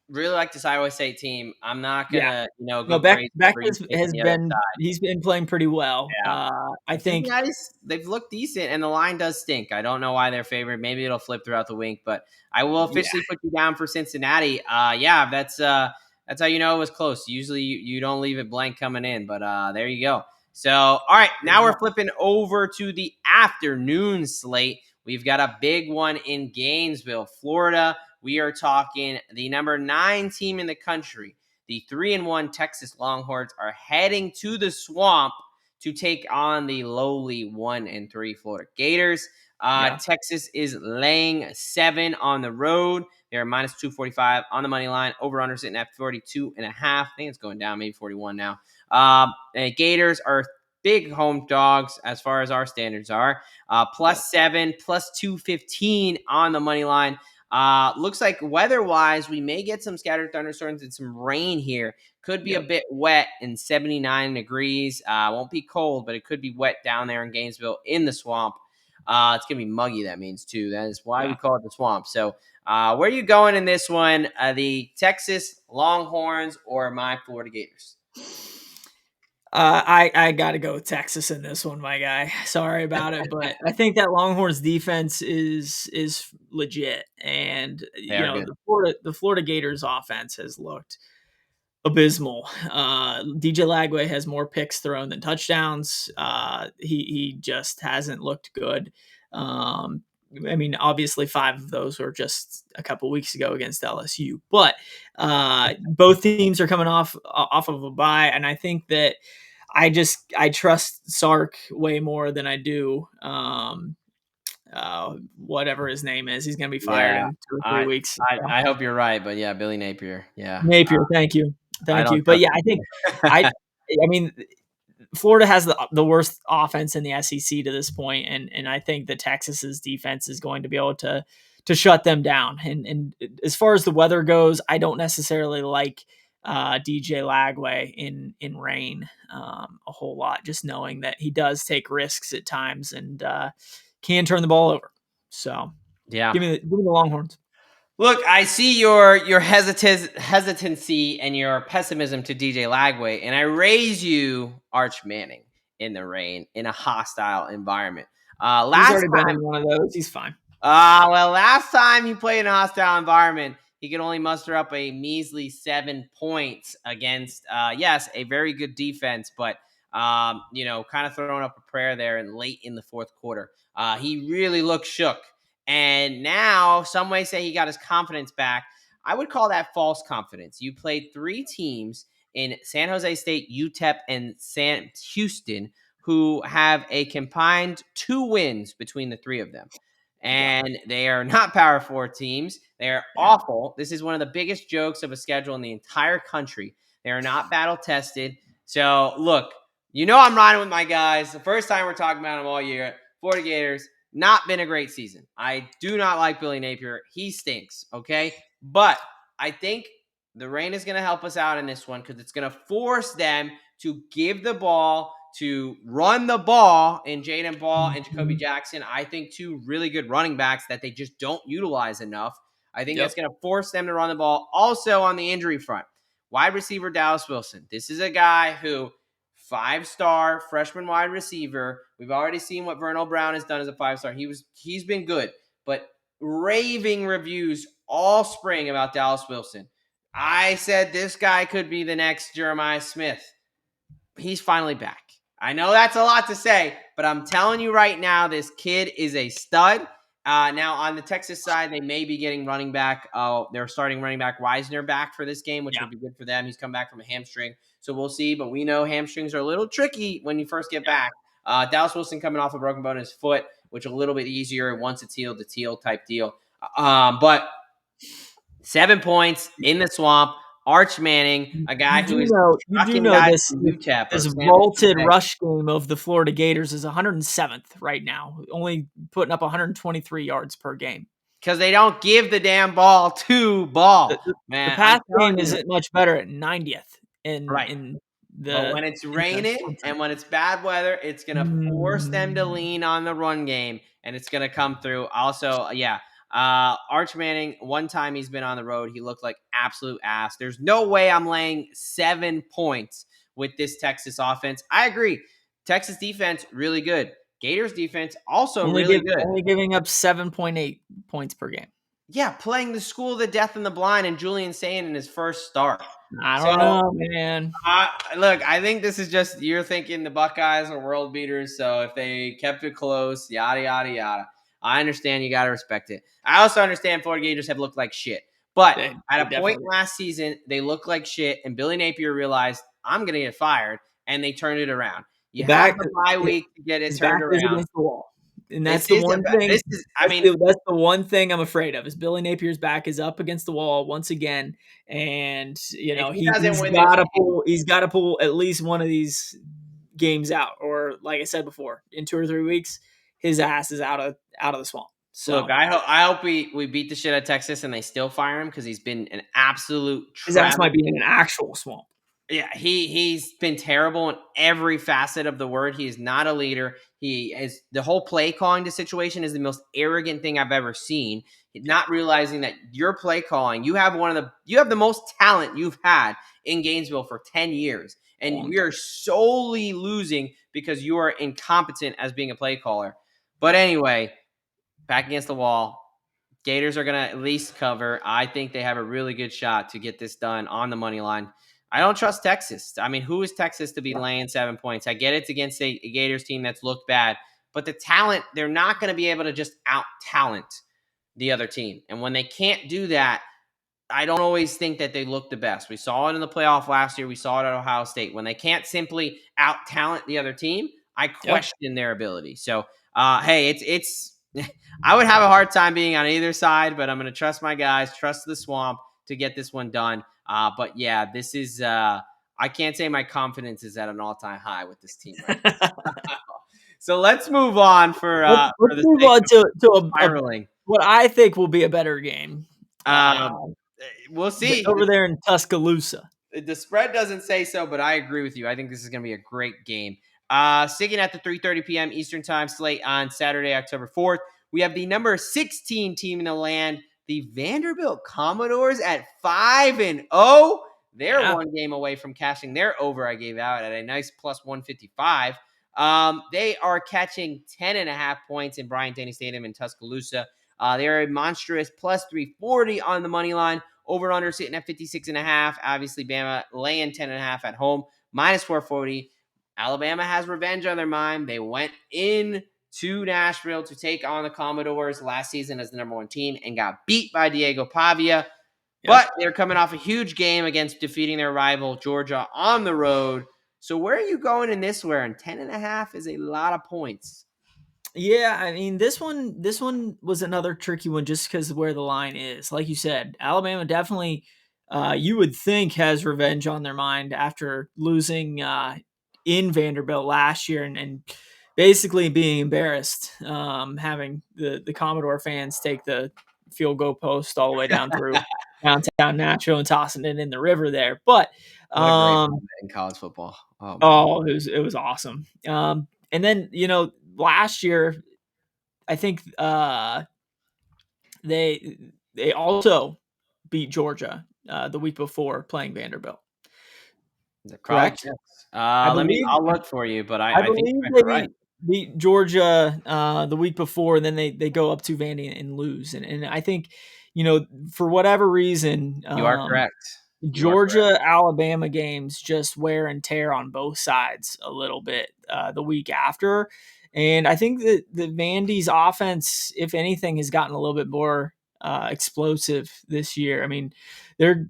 really like this Iowa State team. I'm not Yeah. gonna, No, go crazy Beck for you has taking the other been side. he's been playing pretty well. Yeah. I think Cincinnati's they've looked decent, and the line does stink. I don't know why they're favored. Maybe it'll flip throughout the week, but I will yeah, officially put you down for Cincinnati. Yeah, that's how you know it was close. Usually you don't leave it blank coming in, but there you go. So all right, now we're flipping over to the afternoon slate. We've got a big one in Gainesville, Florida. We are talking the number 9 team in the country. The 3-1 Texas Longhorns are heading to the Swamp to take on the lowly 1-3 Florida Gators. yeah, Texas is laying 7 on the road. They're minus 245 on the money line. Over under sitting at 42.5. I think it's going down, maybe 41 now. Gators are big home dogs as far as our standards are. Plus 7, plus 215 on the money line. Looks like weather-wise, we may get some scattered thunderstorms and some rain here. Could be a yep, bit wet and 79 degrees. Won't be cold, but it could be wet down there in Gainesville in the Swamp. It's going to be muggy, that means, too. That is why we yeah. call it the Swamp. So where are you going in this one? The Texas Longhorns or my Florida Gators? I got to go with Texas in this one, my guy. Sorry about it, but I think that Longhorns defense is legit, and They are good. the Florida Gators offense has looked abysmal. DJ Lagway has more picks thrown than touchdowns. He just hasn't looked good. Um, I mean, obviously, 5 of those were just a couple weeks ago against LSU, but both teams are coming off of a bye, and I think that I trust Sark way more than I do. Whatever his name is, he's going to be fired Yeah, in 2 or 3 I, weeks. So. I hope you're right, but yeah, Billy Napier. Yeah, Napier, thank you, I thank don't you. But trust yeah, I think I him. I mean Florida has the worst offense in the SEC to this point, and I think that Texas's defense is going to be able to shut them down. And as far as the weather goes, I don't necessarily like DJ Lagway in rain a whole lot. Just knowing that he does take risks at times and can turn the ball over. So Yeah. give me the Longhorns. Look, I see your hesitancy and your pessimism to DJ Lagway, and I raise you Arch Manning in the rain in a hostile environment. He's Last already been time in one of those. He's fine. last time he played in a hostile environment, he could only muster up a measly 7 points against, yes, a very good defense, but kind of throwing up a prayer there and late in the fourth quarter. He really looked shook, and now some may say he got his confidence back. I would call that false confidence. You played 3 teams in San Jose State, UTEP, and San Houston who have a combined 2 wins between the 3 of them, Yeah, and they are not Power Four teams. They are yeah. awful. This is one of the biggest jokes of a schedule in the entire country. They are not battle tested. So look, I'm riding with my guys. The first time we're talking about them all year. Florida Gators, not been a great season. I do not like Billy Napier. He stinks. Okay, but I think the rain is going to help us out in this one because it's going to force them to give the ball, to run the ball in Jaden Ball and Jacoby Mhm. Jackson. I think 2 really good running backs that they just don't utilize enough. I think that's Yep. going to force them to run the ball. Also on the injury front, wide receiver Dallas Wilson. This is a guy who 5-star freshman wide receiver. We've already seen what Vernal Brown has done as a 5-star. He's been good, but raving reviews all spring about Dallas Wilson. I said this guy could be the next Jeremiah Smith. He's finally back. I know that's a lot to say, but I'm telling you right now, this kid is a stud. Now, on the Texas side, they may be getting running back. They're starting running back Weisner back for this game, which Yeah. would be good for them. He's come back from a hamstring, so we'll see. But we know hamstrings are a little tricky when you first get back. Dallas Wilson coming off a broken bone in his foot, which a little bit easier once it's healed, it's healed type deal. But 7 points in the Swamp. Arch Manning, a guy who is You do trucking know guys this from UTEP or this San vaulted Jose rush game of the Florida Gators is 107th right now, only putting up 123 yards per game. because they don't give the damn ball to Ball, The man. I'm pass game telling you, isn't much better at 90th right. in But the when it's in the raining country. and when it's bad weather, it's gonna force them to Mm, lean on the run game, and it's gonna come through. Also, yeah, Arch Manning, one time he's been on the road, he looked like absolute ass. There's no way I'm laying 7 points with this Texas offense. I agree. Texas defense, really good. Gators defense, also really good. Only giving up 7.8 points per game. Yeah, playing the school of the deaf and the blind and Julian Sane in his first start. I So don't know, man. look, I think this is just you're thinking the Buckeyes are world beaters. So if they kept it close, yada yada yada. I understand you got to respect it. I also understand Florida Gators have looked like shit, but at a point last season they looked like shit, and Billy Napier realized I'm going to get fired, and they turned it around. You have the bye week to get it turned around. Against the wall. And that's the one thing. That's the one thing I'm afraid of is Billy Napier's back is up against the wall once again, and he's got to pull at least one of these games out, or like I said before, in 2 or 3 weeks, his ass is out of the swamp. So look, I hope we beat the shit out of Texas and they still fire him because he's been an absolute. His ass might be in an actual swamp. Yeah, he's been terrible in every facet of the word. He is not a leader. He is the whole play calling the situation is the most arrogant thing I've ever seen. Not realizing that your play calling, you have the most talent you've had in Gainesville for 10 years. And we are solely losing because you are incompetent as being a play caller. But anyway, back against the wall. Gators are going to at least cover. I think they have a really good shot to get this done on the money line. I don't trust Texas. I mean, who is Texas to be laying 7 points? I get it's against a Gators team that's looked bad, but the talent, they're not going to be able to just out-talent the other team. And when they can't do that, I don't always think that they look the best. We saw it in the playoff last year. We saw it at Ohio State. When they can't simply out-talent the other team, I question their ability. So, hey, it's I would have a hard time being on either side, but I'm going to trust my guys, trust the swamp to get this one done. But yeah, this is I can't say my confidence is at an all-time high with this team right now. So let's move on let's move on to what I think will be a better game. We'll see over there in Tuscaloosa. The spread doesn't say so, but I agree with you. I think this is going to be a great game. Sticking at the 3:30 p.m. Eastern Time slate on Saturday, October 4th, we have the number 16 team in the land, the Vanderbilt Commodores at 5-0. They're one game away from cashing their over I gave out at a nice plus 155. They are catching 10.5 points in Bryant-Denny Stadium in Tuscaloosa. They are a monstrous plus 340 on the money line. Over under sitting at 56.5. Obviously, Bama laying 10.5 at home. Minus 440. Alabama has revenge on their mind. They went in to Nashville to take on the Commodores last season as the number 1 team and got beat by Diego Pavia. But they're coming off a huge game against defeating their rival, Georgia, on the road. So where are you going in this one? 10.5 is a lot of points. Yeah, I mean this one was another tricky one just because of where the line is. Like you said, Alabama definitely you would think has revenge on their mind after losing in Vanderbilt last year and basically being embarrassed, having the Commodore fans take the field goal post all the way down through downtown Nashville and tossing it in the river there. But what a great moment in college football. It was awesome. And then last year, I think they also beat Georgia the week before playing Vanderbilt. Correct? I'll look for you, but I believe they beat Georgia the week before, and then they go up to Vandy and lose. And I think, for whatever reason, you are correct. Georgia Alabama games just wear and tear on both sides a little bit the week after. And I think that the Vandy's offense, if anything, has gotten a little bit more explosive this year. I mean, they're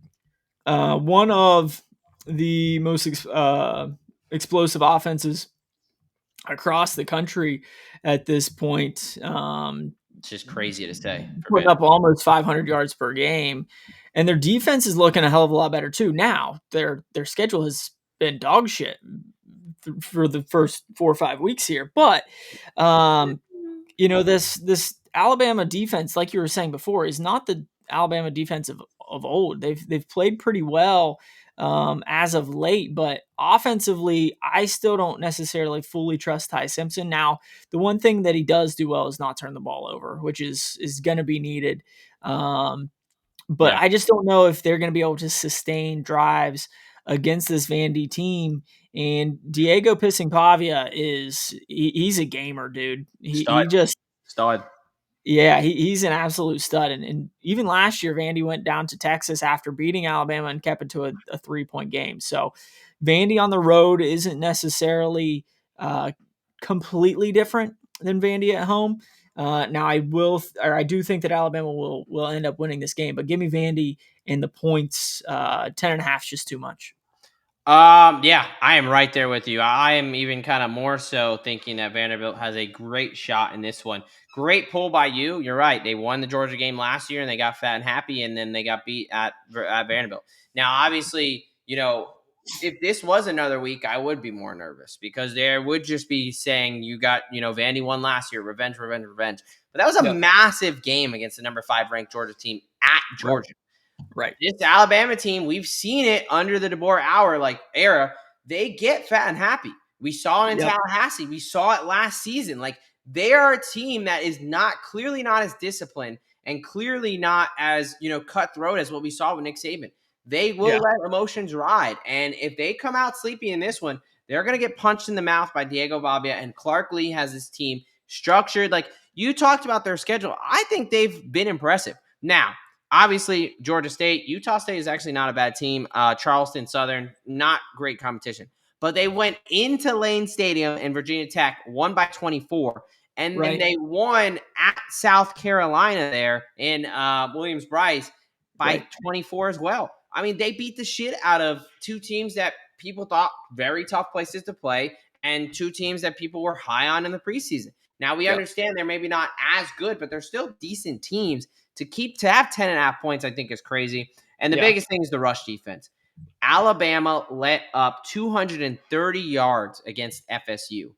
one of the most explosive offenses across the country at this point. It's just crazy to say. Putting up almost 500 yards per game. And their defense is looking a hell of a lot better too. Now, their schedule has been dog shit for the first 4 or 5 weeks here. But, this Alabama defense, like you were saying before, is not the Alabama defense of of old. They've played pretty well as of late, but offensively, I still don't necessarily fully trust Ty Simpson. Now, the one thing that he does do well is not turn the ball over, which is going to be needed. But Yeah. I just don't know if they're going to be able to sustain drives against this Vandy team. And Diego Pisimpavia he's a gamer, dude. Stud. He just Stud. yeah, he's an absolute stud. And even last year, Vandy went down to Texas after beating Alabama and kept it to a 3-point game. So Vandy on the road isn't necessarily uh, completely different than Vandy at home. Now I do think that Alabama will end up winning this game, but give me Vandy and the points. 10.5 is just too much. Yeah, I am right there with you. I am even kind of more so thinking that Vanderbilt has a great shot in this one. Great pull by you. You're right. They won the Georgia game last year and they got fat and happy, and then they got beat at Vanderbilt. Now, obviously, if this was another week, I would be more nervous because there would just be saying you got, Vandy won last year, revenge, revenge, revenge. But that was a Yep. massive game against the number 5 ranked Georgia team at Georgia. Right. This Alabama team, we've seen it under the DeBoer era. They get fat and happy. We saw it in Yep. Tallahassee. We saw it last season. Like, they are a team that is clearly not as disciplined and clearly not as, cutthroat as what we saw with Nick Saban. They will Yeah. let emotions ride. And if they come out sleepy in this one, they're going to get punched in the mouth by Diego Valvia. And Clark Lee has this team structured. Like, you talked about their schedule. I think they've been impressive. Now, obviously, Georgia State, Utah State is actually not a bad team. Charleston Southern, not great competition. But they went into Lane Stadium in Virginia Tech, won by 24. And then Right. they won at South Carolina there in Williams-Brice by 24 as well. I mean, they beat the shit out of two teams that people thought very tough places to play and two teams that people were high on in the preseason. Now, we understand they're maybe not as good, but they're still decent teams. To have 10.5 points, I think is crazy. And the biggest thing is the rush defense. Alabama let up 230 yards against FSU.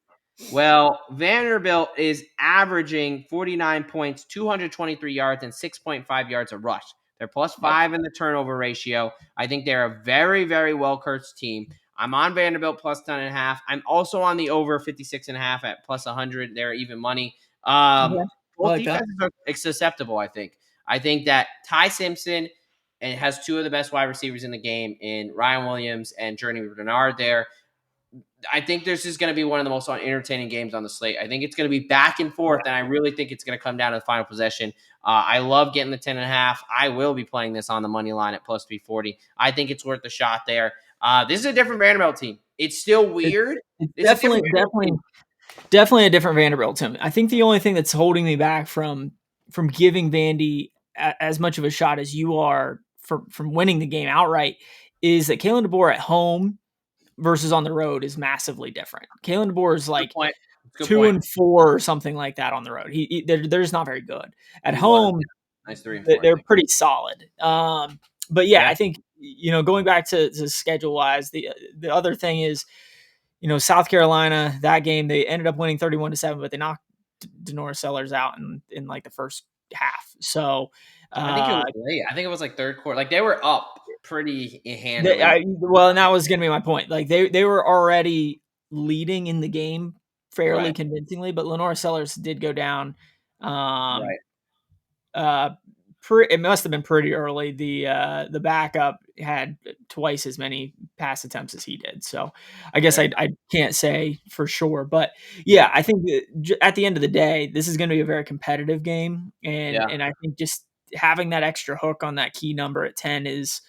Well, Vanderbilt is averaging 49 points, 223 yards, and 6.5 yards a rush. They're plus 5 in the turnover ratio. I think they're a very, very well coached team. I'm on Vanderbilt plus 10.5. I'm also on the over 56.5 at plus 100. They're even money. I Both like that. defenses are susceptible, I think. I think that Ty Simpson has two of the best wide receivers in the game in Ryan Williams and Journey Bernard there. I think this is going to be one of the most entertaining games on the slate. I think it's going to be back and forth, and I really think it's going to come down to the final possession. I love getting the 10.5. I will be playing this on the money line at plus 340. I think it's worth the shot there. This is a different Vanderbilt team. It's still weird. It's It's definitely a different Vanderbilt team. I think the only thing that's holding me back from giving Vandy as much of a shot as you are from winning the game outright is that Kalen DeBoer at home versus on the road is massively different. Kalen DeBoer is like point. 2-4 or something like that on the road. They're just not very good at He was, home. yeah. Nice 3-4. They're pretty solid. But yeah, Yeah. I think going back to schedule wise, the other thing is South Carolina, that game, they ended up winning 31-7, but they knocked Denora Sellers out in like the first half. So I think it was late. I think it was like third quarter. Like, they were up pretty handily. and that was going to be my point. Like they were already leading in the game fairly convincingly, but Lenora Sellers did go down. Right. It must have been pretty early. The backup had twice as many pass attempts as he did. So I guess I can't say for sure, but yeah, I think at the end of the day, this is going to be a very competitive game, and I think just having that extra hook on that key number at 10 is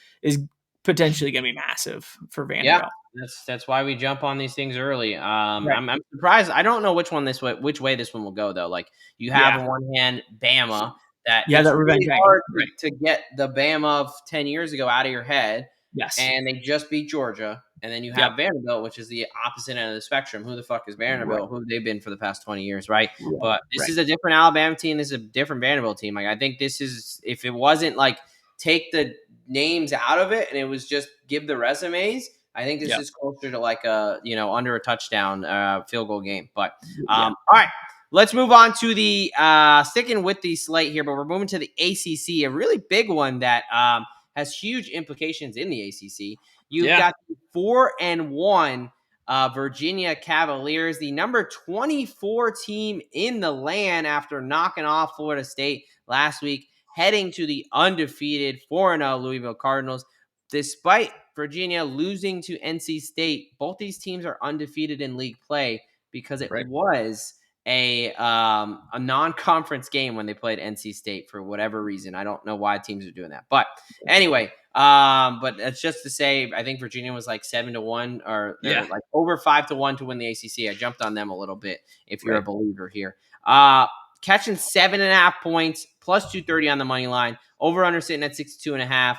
potentially going to be massive for Vanderbilt. Yeah, that's why we jump on these things early. I'm surprised. I don't know which way this one will go though. Like, you have on one hand Bama. It's that revenge really hard to get the Bama of 10 years ago out of your head. Yes. And they just beat Georgia. And then you have Vanderbilt, which is the opposite end of the spectrum. Who the fuck is Vanderbilt? Who have they been for the past 20 years, right? But this is a different Alabama team. This is a different Vanderbilt team. Like, I think this is, if it wasn't like take the names out of it and it was just give the resumes, I think this is closer to like a, under a touchdown field goal game. But all right. Let's move on to the sticking with the slate here, but we're moving to the ACC, a really big one that has huge implications in the ACC. You've Yeah. got the 4-1 Virginia Cavaliers, the number 24 team in the land after knocking off Florida State last week, heading to the undefeated 4-0 Louisville Cardinals. Despite Virginia losing to NC State, both these teams are undefeated in league play because it Right. was a non-conference game when they played NC State for whatever reason. I don't know why teams are doing that, but anyway, but that's just to say, I think Virginia was like 7-1 or Yeah. like over 5-1 to win the ACC. I jumped on them a little bit. If you're a Right. believer here, catching 7.5 points plus 230 on the money line. Over under sitting at 62.5.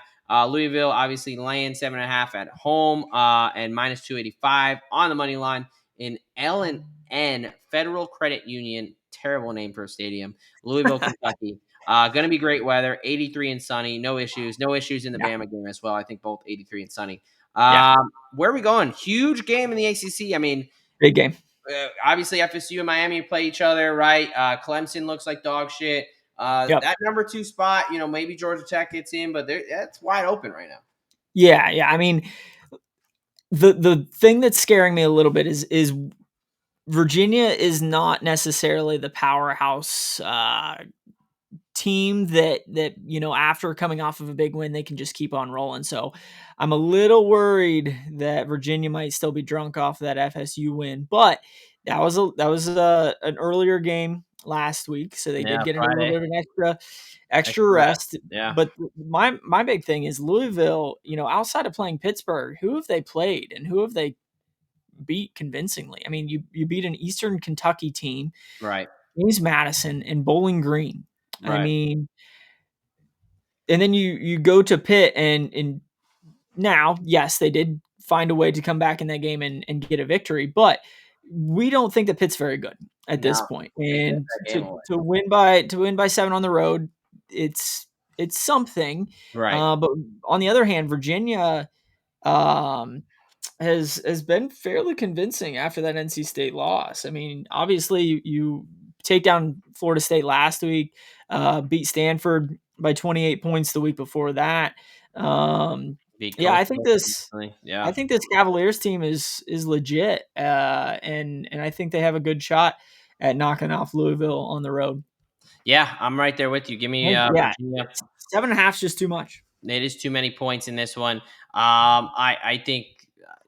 Louisville obviously laying 7.5 at home and minus 285 on the money line in L&N Federal Credit Union. Terrible name for a stadium. Louisville, Kentucky. Going to be great weather. 83 and sunny. No issues. No issues in the Yeah. Bama game as well. I think both 83 and sunny. Yeah. Where are we going? Huge game in the ACC. I mean, Big game. obviously FSU and Miami play each other, right? Clemson looks like dog shit. Yep. That number 2 spot, maybe Georgia Tech gets in, but that's wide open right now. Yeah. Yeah. I mean, the thing that's scaring me a little bit is Virginia is not necessarily the powerhouse team that after coming off of a big win they can just keep on rolling. So I'm a little worried that Virginia might still be drunk off that FSU win, but that was an earlier game last week, so they did Yeah, get a little Friday. bit of an extra rest. Yeah. But my big thing is Louisville, outside of playing Pittsburgh, who have they played and who have they beat convincingly? I mean, you beat an Eastern Kentucky team, Right. James Madison, and Bowling Green. I Right. mean, and then you go to Pitt and now, yes, they did find a way to come back in that game and get a victory, but we don't think that Pitt's very good at this No, point. they gave And that game to away. to win by 7 on the road, it's something. Right. But on the other hand, Virginia um has been fairly convincing after that NC State loss. I mean, obviously you take down Florida State last week, beat Stanford by 28 points the week before that. Beat Yeah, I Coastal think this recently. Yeah. I think this Cavaliers team is legit, and I think they have a good shot at knocking off Louisville on the road. Yeah, I'm right there with you. Give me Yeah, Virginia. 7.5 is just too much. It is too many points in this one. I think,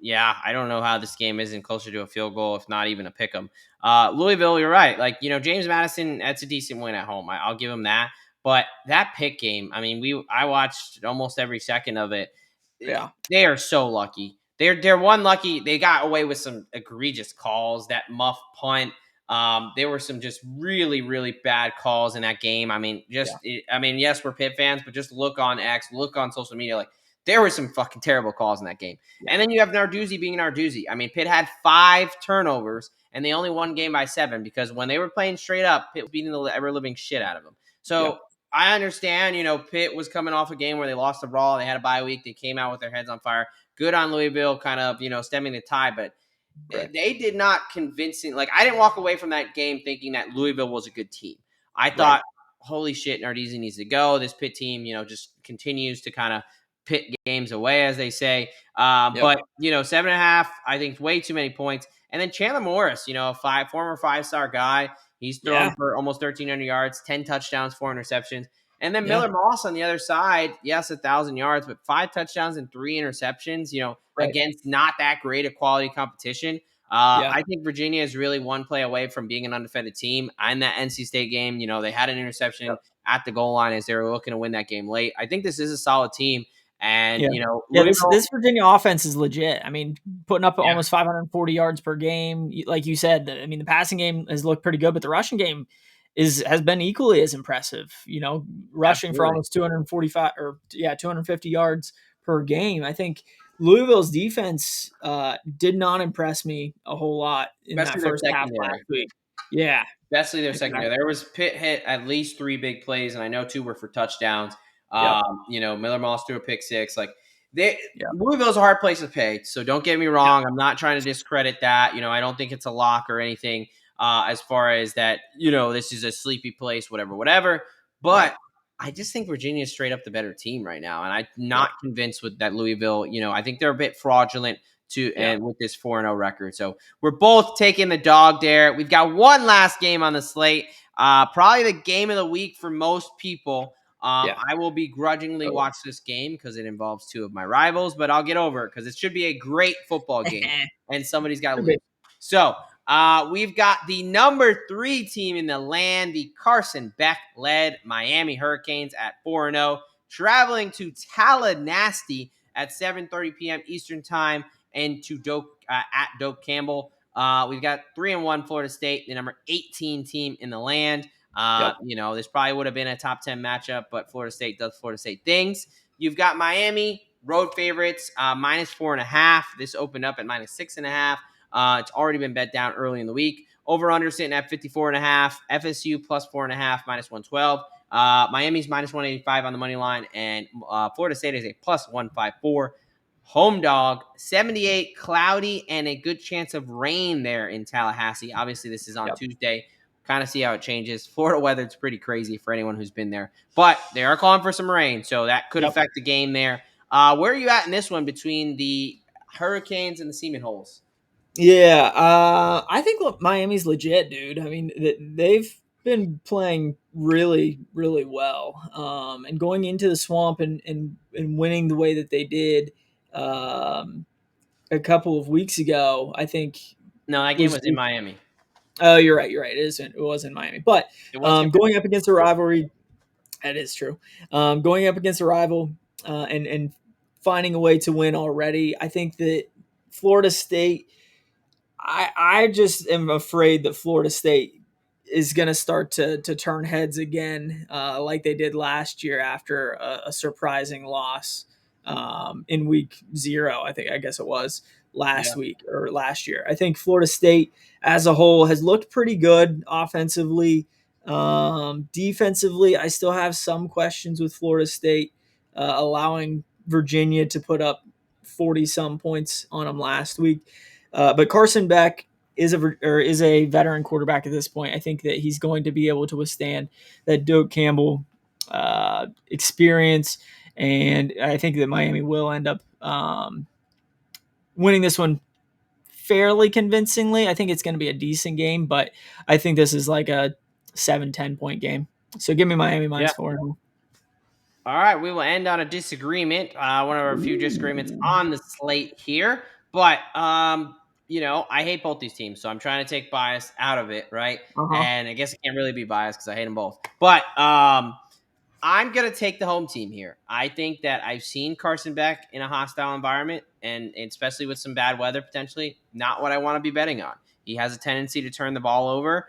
yeah, I don't know how this game isn't closer to a field goal, if not even a pick 'em. Louisville, you're right. Like, James Madison, that's a decent win at home. I'll give him that. But that pick game, I mean, I watched almost every second of it. Yeah, They are so lucky. They're one lucky. They got away with some egregious calls. That muff punt. There were some just really, really bad calls in that game. I mean, yes, we're Pitt fans, but just look on X, look on social media. Like, there were some fucking terrible calls in that game. yeah, And then you have Narduzzi being Narduzzi. I mean, Pitt had 5 turnovers, and they only won game by 7 because when they were playing straight up, Pitt was beating the ever living shit out of them. yep, So I understand, Pitt was coming off a game where they lost the Raw. They had a bye week. They came out with their heads on fire. Good on Louisville, kind of, stemming the tide, but right, they did not convincing. Like, I didn't walk away from that game thinking that Louisville was a good team. I right, thought, holy shit, Narduzzi needs to go. This Pitt team, just continues to kind of pit games away, as they say. yep, But 7.5, I think, way too many points. And then Chandler Morris, a former 5-star guy. He's thrown yeah, for almost 1,300 yards, 10 touchdowns, 4 interceptions. And then yeah, Miller Moss on the other side, yes, 1,000 yards, but 5 touchdowns and 3 interceptions, right, against not that great a quality competition. yeah, I think Virginia is really one play away from being an undefeated team. In that NC State game, they had an interception yep, at the goal line as they were looking to win that game late. I think this is a solid team. And, yeah. Yeah, this Louisville, this Virginia offense is legit. I mean, putting up yeah, almost 540 yards per game, like you said. I mean, the passing game has looked pretty good, but the rushing game has been equally as impressive. Rushing for absolutely. almost 245 or 250 yards per game. I think Louisville's defense did not impress me a whole lot in that Especially their first half last secondary. week. Yeah, Especially their secondary. exactly. There was Pitt hit at least 3 big plays, and I know 2 were for touchdowns. Yep. Miller Moss threw a pick 6. Like, they Yep. Louisville's a hard place to pay. So don't get me wrong. I'm not trying to discredit that. I don't think it's a lock or anything. As far as that, this is a sleepy place, whatever. Right. But I just think Virginia is straight up the better team right now, and I'm Yep. not convinced with that Louisville. I think they're a bit fraudulent Yep. and with this 4-0 record. So we're both taking the dog there. We've got one last game on the slate. Probably the game of the week for most people. Yeah. I will begrudgingly Totally. watch this game because it involves two of my rivals, but I'll get over it because it should be a great football game, and somebody's got to Could lose. be. So we've got the number 3 team in the land, the Carson Beck-led Miami Hurricanes at 4-0, traveling to Tallahassee at 7:30 p.m. Eastern Time and to at Doak Campbell. We've got 3-1 Florida State, the number 18 team in the land. Yep. This probably would have been a top 10 matchup, but Florida State does Florida State things. You've got Miami, road favorites, -4.5. This opened up at -6.5. It's already been bet down early in the week. Over under sitting at 54.5. FSU +4.5, -112. Miami's -185 on the money line, and Florida State is a +154. Home dog, 78, cloudy, and a good chance of rain there in Tallahassee. Obviously, this is on Yep. Tuesday. Kind of see how it changes. Florida weather, it's pretty crazy for anyone who's been there. But they are calling for some rain, so that could Yep. affect the game there. Where are you at in this one between the Hurricanes and the Seaman Holes? Yeah, I think Miami's legit, dude. I mean, they've been playing really, really well, and going into the swamp and winning the way that they did a couple of weeks ago, I think No, that game was. was in Miami. Oh, you're right. You're right. It was in Miami, but It was in going up against a rivalry, that is true. Going up against a rival and finding a way to win already, I think that Florida State. I just am afraid that Florida State is going to start to turn heads again, like they did last year after a surprising loss in week 0. I guess it was Yeah. last week or last year. I think Florida State as a whole has looked pretty good offensively. Defensively, I still have some questions with Florida State allowing Virginia to put up 40 some points on them last week. But Carson Beck is a veteran quarterback at this point. I think that he's going to be able to withstand that Doak Campbell experience, and I think that Miami will end up winning this one fairly convincingly. I think it's going to be a decent game, but I think this is like a 7-10 point game. So give me Miami Yeah. -4. All right, we will end on a disagreement. One of our few disagreements on the slate here, but I hate both these teams, so I'm trying to take bias out of it, right? Uh huh. And I guess I can't really be biased because I hate them both. But I'm going to take the home team here. I think that I've seen Carson Beck in a hostile environment, and especially with some bad weather potentially, not what I want to be betting on. He has a tendency to turn the ball over.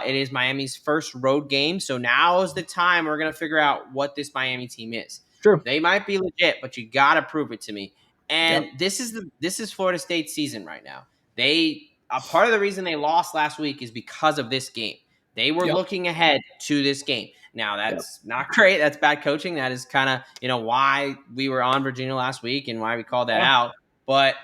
It is Miami's first road game, so now is the time we're going to figure out what this Miami team is. True. They might be legit, but you got to prove it to me. And Yep. this is Florida State's season right now. A part of the reason they lost last week is because of this game. They were Yep. looking ahead to this game. Now Yep. that's not great. That's bad coaching. That is kind of why we were on Virginia last week and why we called that Yeah. out. But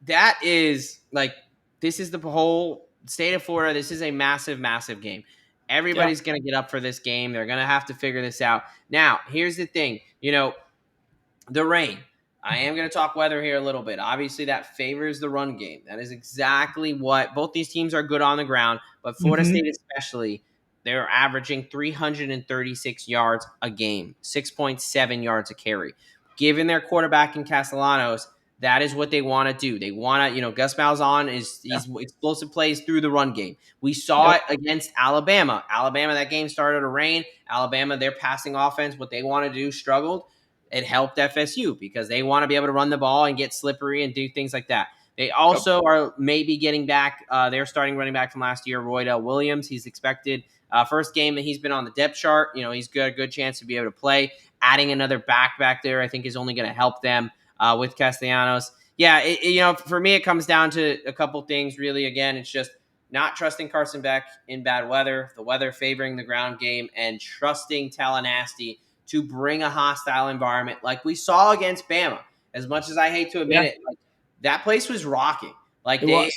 that is like this is the whole state of Florida. This is a massive, massive game. Yeah. Everybody's going to get up for this game. They're going to have to figure this out. Now, here's the thing. The rain. I am going to talk weather here a little bit. Obviously, that favors the run game. That is exactly what both these teams are good on the ground, but Florida Mm-hmm. State especially, they're averaging 336 yards a game, 6.7 yards a carry. Given their quarterback in Castellanos, that is what they want to do. They want to, Gus Malzahn Yeah. he's explosive plays through the run game. We saw Yep. it against Alabama. Alabama, that game started to rain. Alabama, their passing offense, what they want to do, struggled. It helped FSU because they want to be able to run the ball and get slippery and do things like that. They Yep. also are maybe getting back their starting running back from last year, Roydell Williams. He's expected first game that he's been on the depth chart. He's got a good chance to be able to play. Adding another back there, I think, is only going to help them with Castellanos. Yeah, for me, it comes down to a couple things. Really, again, it's just not trusting Carson Beck in bad weather, the weather favoring the ground game, and trusting Tallahassee to bring a hostile environment like we saw against Bama. As much as I hate to admit Yeah. it, like, that place was rocking. Like It was.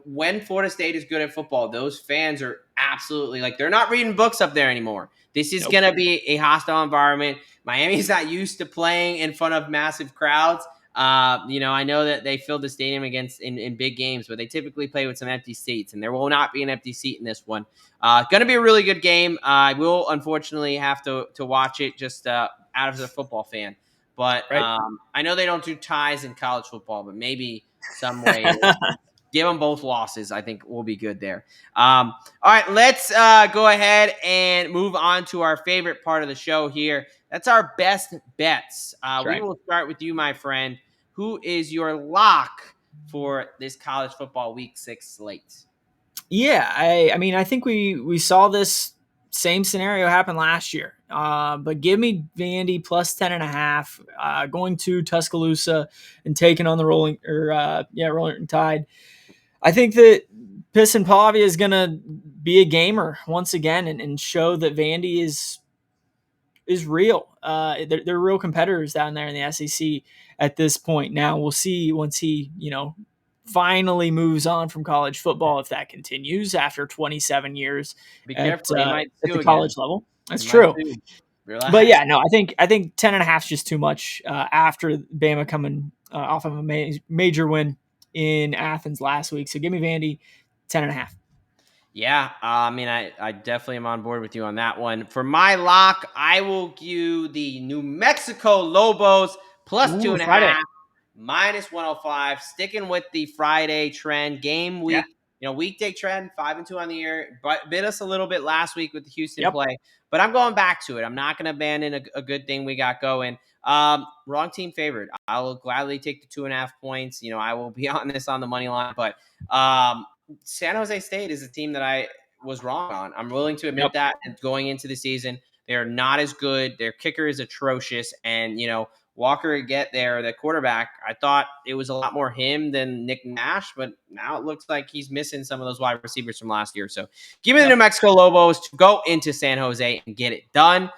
when Florida State is good at football, those fans are absolutely like they're not reading books up there anymore. This is Nope. going to be a hostile environment. Miami's not used to playing in front of massive crowds. I know that they filled the stadium against in big games, but they typically play with some empty seats, and there will not be an empty seat in this one. Going to be a really good game. I will unfortunately have to watch it just out as a football fan, but Right. I know they don't do ties in college football, but maybe some way give them both losses. I think we'll be good there. All right, let's go ahead and move on to our favorite part of the show here. That's our best bets. That's We right. will start with you, my friend. Who is your lock for this college football week 6 slate? Yeah, I mean, I think we saw this same scenario happen last year. But give me Vandy plus 10.5, going to Tuscaloosa and taking on the Rolling Tide. I think that Piston Pavia is going to be a gamer once again and show that Vandy is real. They're real competitors down there in the SEC at this point. Now we'll see once he, finally moves on from college football if that continues after 27 years Be at careful. He might at sue the again. college level. He That's might true. sue. But Relax. yeah, no, I think 10.5 is just too much after Bama coming off of a major win in Athens last week. So give me Vandy 10.5. Yeah, I mean, I definitely am on board with you on that one. For my lock, I will give the New Mexico Lobos plus two Ooh, and a Friday. half, minus 105. Sticking with the Friday trend, game Yeah. week, weekday trend, 5-2 on the year. But bit us a little bit last week with the Houston Yep. play, but I'm going back to it. I'm not going to abandon a good thing we got going. Wrong team favored. I will gladly take the 2.5 points. I will be on this on the money line, but San Jose State is a team that I was wrong on. I'm willing to admit Yep. that. And going into the season, they are not as good. Their kicker is atrocious, and Walker get there, the quarterback. I thought it was a lot more him than Nick Nash, but now it looks like he's missing some of those wide receivers from last year. So, give me the New Yep. Mexico Lobos to go into San Jose and get it done.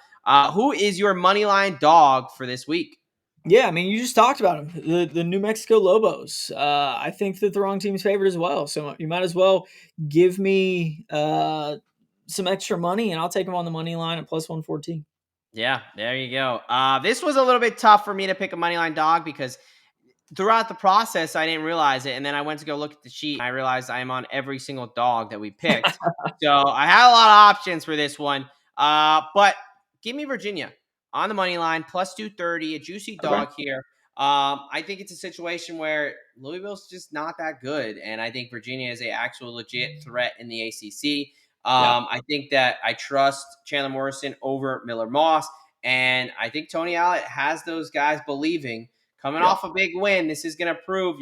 Who is your money line dog for this week? Yeah, I mean, you just talked about them, the New Mexico Lobos. I think that the wrong team's favored as well. So you might as well give me some extra money, and I'll take them on the money line at plus 114. Yeah, there you go. This was a little bit tough for me to pick a money line dog because throughout the process, I didn't realize it. And then I went to go look at the sheet. And I realized I am on every single dog that we picked. So I had a lot of options for this one. But give me Virginia on the money line, plus 230, a juicy Okay. dog here. I think it's a situation where Louisville's just not that good. And I think Virginia is a actual legit threat in the ACC. Yep. I think that I trust Chandler Morrison over Miller Moss. And I think Tony Allott has those guys believing coming Yep. off a big win. This is going to prove,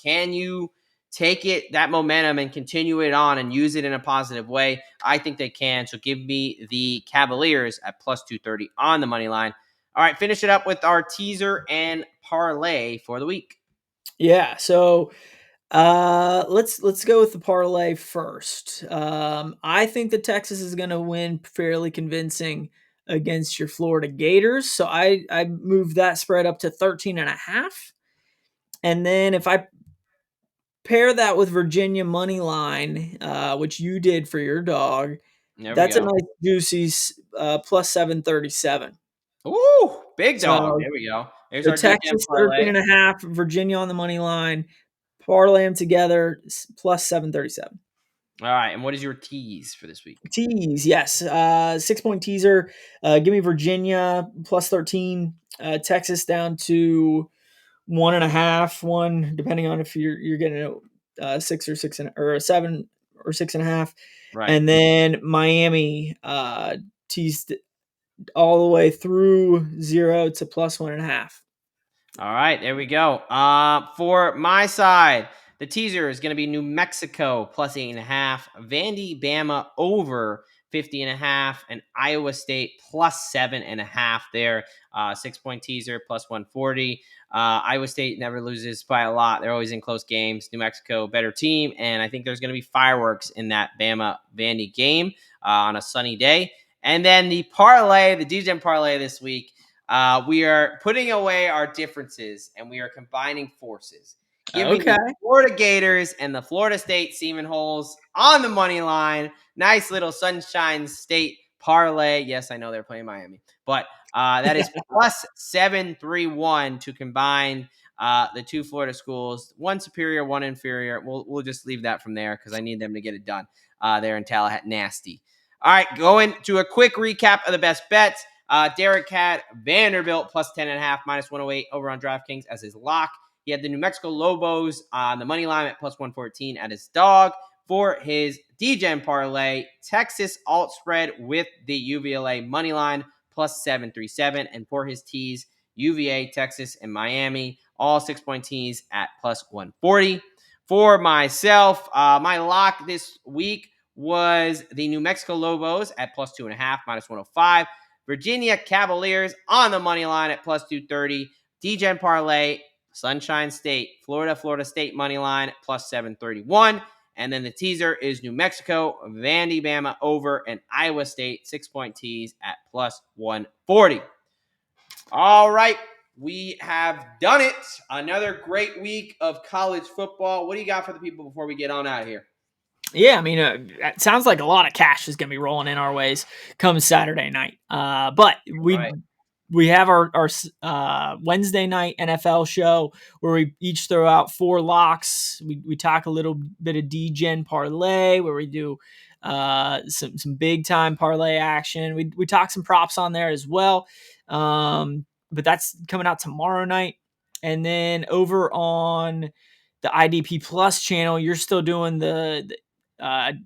can you take that momentum and continue it on and use it in a positive way? I think they can. So give me the Cavaliers at plus 230 on the money line. All right, finish it up with our teaser and parlay for the week. Yeah. So let's go with the parlay first. I think that Texas is going to win fairly convincing against your Florida Gators. So I moved that spread up to 13.5. And then if I pair that with Virginia money line, which you did for your dog, There we that's a go. nice juicy plus 737. Ooh, big dog. So There we go. There's the our DGen Texas parlay. 13.5, Virginia on the money line, parlay them together plus 737. All right, and what is your tease for this week? Tease, yes. 6 point teaser. Give me Virginia plus 13. Texas down to 1.5, one, depending on if you're getting a 7 or 6.5. Right. And then Miami teased all the way through 0 to plus 1.5. All right, there we go. For my side, the teaser is going to be New Mexico plus 8.5, Vandy Bama over 50.5, and Iowa State plus 7.5 there. 6 point teaser plus 140. Iowa State never loses by a lot. They're always in close games. New Mexico, better team, and I think there's going to be fireworks in that Bama Vandy game on a sunny day. And then the parlay, the DGen parlay this week. We are putting away our differences and we are combining forces. Giving Okay. the Florida Gators and the Florida State Seaman Holes on the money line. Nice little Sunshine State parlay. Yes, I know they're playing Miami, but that is plus 731 to combine the two Florida schools, one superior, one inferior. We'll just leave that from there because I need them to get it done there in Tallahassee. Nasty. All right, going to a quick recap of the best bets. Derek had Vanderbilt plus 10.5, minus 108 over on DraftKings as his lock. He had the New Mexico Lobos on the money line at plus 114 at his dog. For his DGen parlay, Texas alt spread with the UVLA money line plus 737. And for his tees, UVA, Texas, and Miami, all 6-point tees at plus 140. For myself, my lock this week was the New Mexico Lobos at plus 2.5, minus 105. Virginia Cavaliers on the money line at plus 230. DGen parlay, Sunshine State, Florida State money line plus 731. And then the teaser is New Mexico, Vandy Bama over, and Iowa State 6-point tees at plus 140. All right, we have done it. Another great week of college football. What do you got for the people before we get on out of here? Yeah, I mean, it sounds like a lot of cash is going to be rolling in our ways come Saturday night. But we have our Wednesday night NFL show where we each throw out 4 locks. We talk a little bit of DGen parlay where we do some big time parlay action. We talk some props on there as well. But that's coming out tomorrow night. And then over on the IDP Plus channel, you're still doing the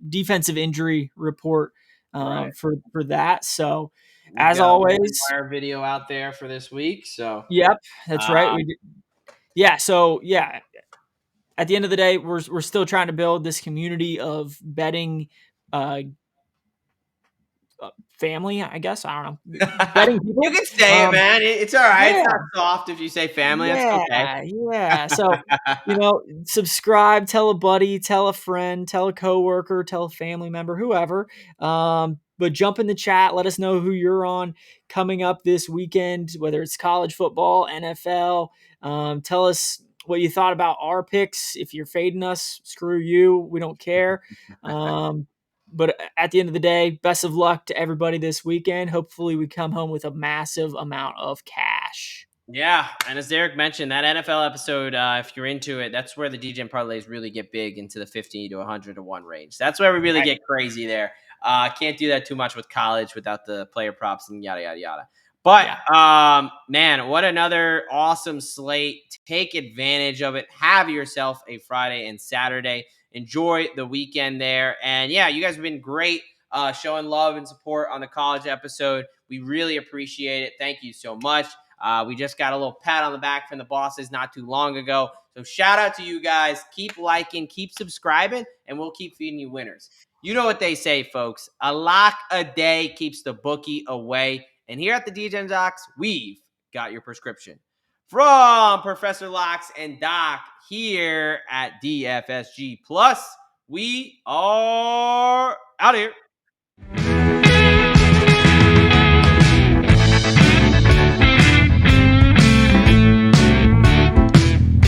defensive injury report for that. So as always, our video out there for this week. So yep, that's right. So at the end of the day, we're still trying to build this community of betting family, I guess. I don't know. Betting people. You can say it, man. It's all right. Yeah. It's not soft if you say family. That's okay. Yeah. So, subscribe, tell a buddy, tell a friend, tell a coworker, tell a family member, whoever. But jump in the chat. Let us know who you're on coming up this weekend, whether it's college football, NFL. Tell us what you thought about our picks. If you're fading us, screw you. We don't care. But at the end of the day, best of luck to everybody this weekend. Hopefully we come home with a massive amount of cash. Yeah, and as Derek mentioned, that NFL episode, if you're into it, that's where the DGen parlays really get big into the 50 to 100 to 1 range. That's where we really get crazy there. Can't do that too much with college without the player props and yada, yada, yada. But, man, what another awesome slate. Take advantage of it. Have yourself a Friday and Saturday. Enjoy the weekend there. And, yeah, you guys have been great showing love and support on the college episode. We really appreciate it. Thank you so much. We just got a little pat on the back from the bosses not too long ago. So shout out to you guys. Keep liking, keep subscribing, and we'll keep feeding you winners. You know what they say, folks. A lock a day keeps the bookie away. And here at the DGen Docs, we've got your prescription. From Professor Locks and Doc here at DFSG Plus, we are out of here.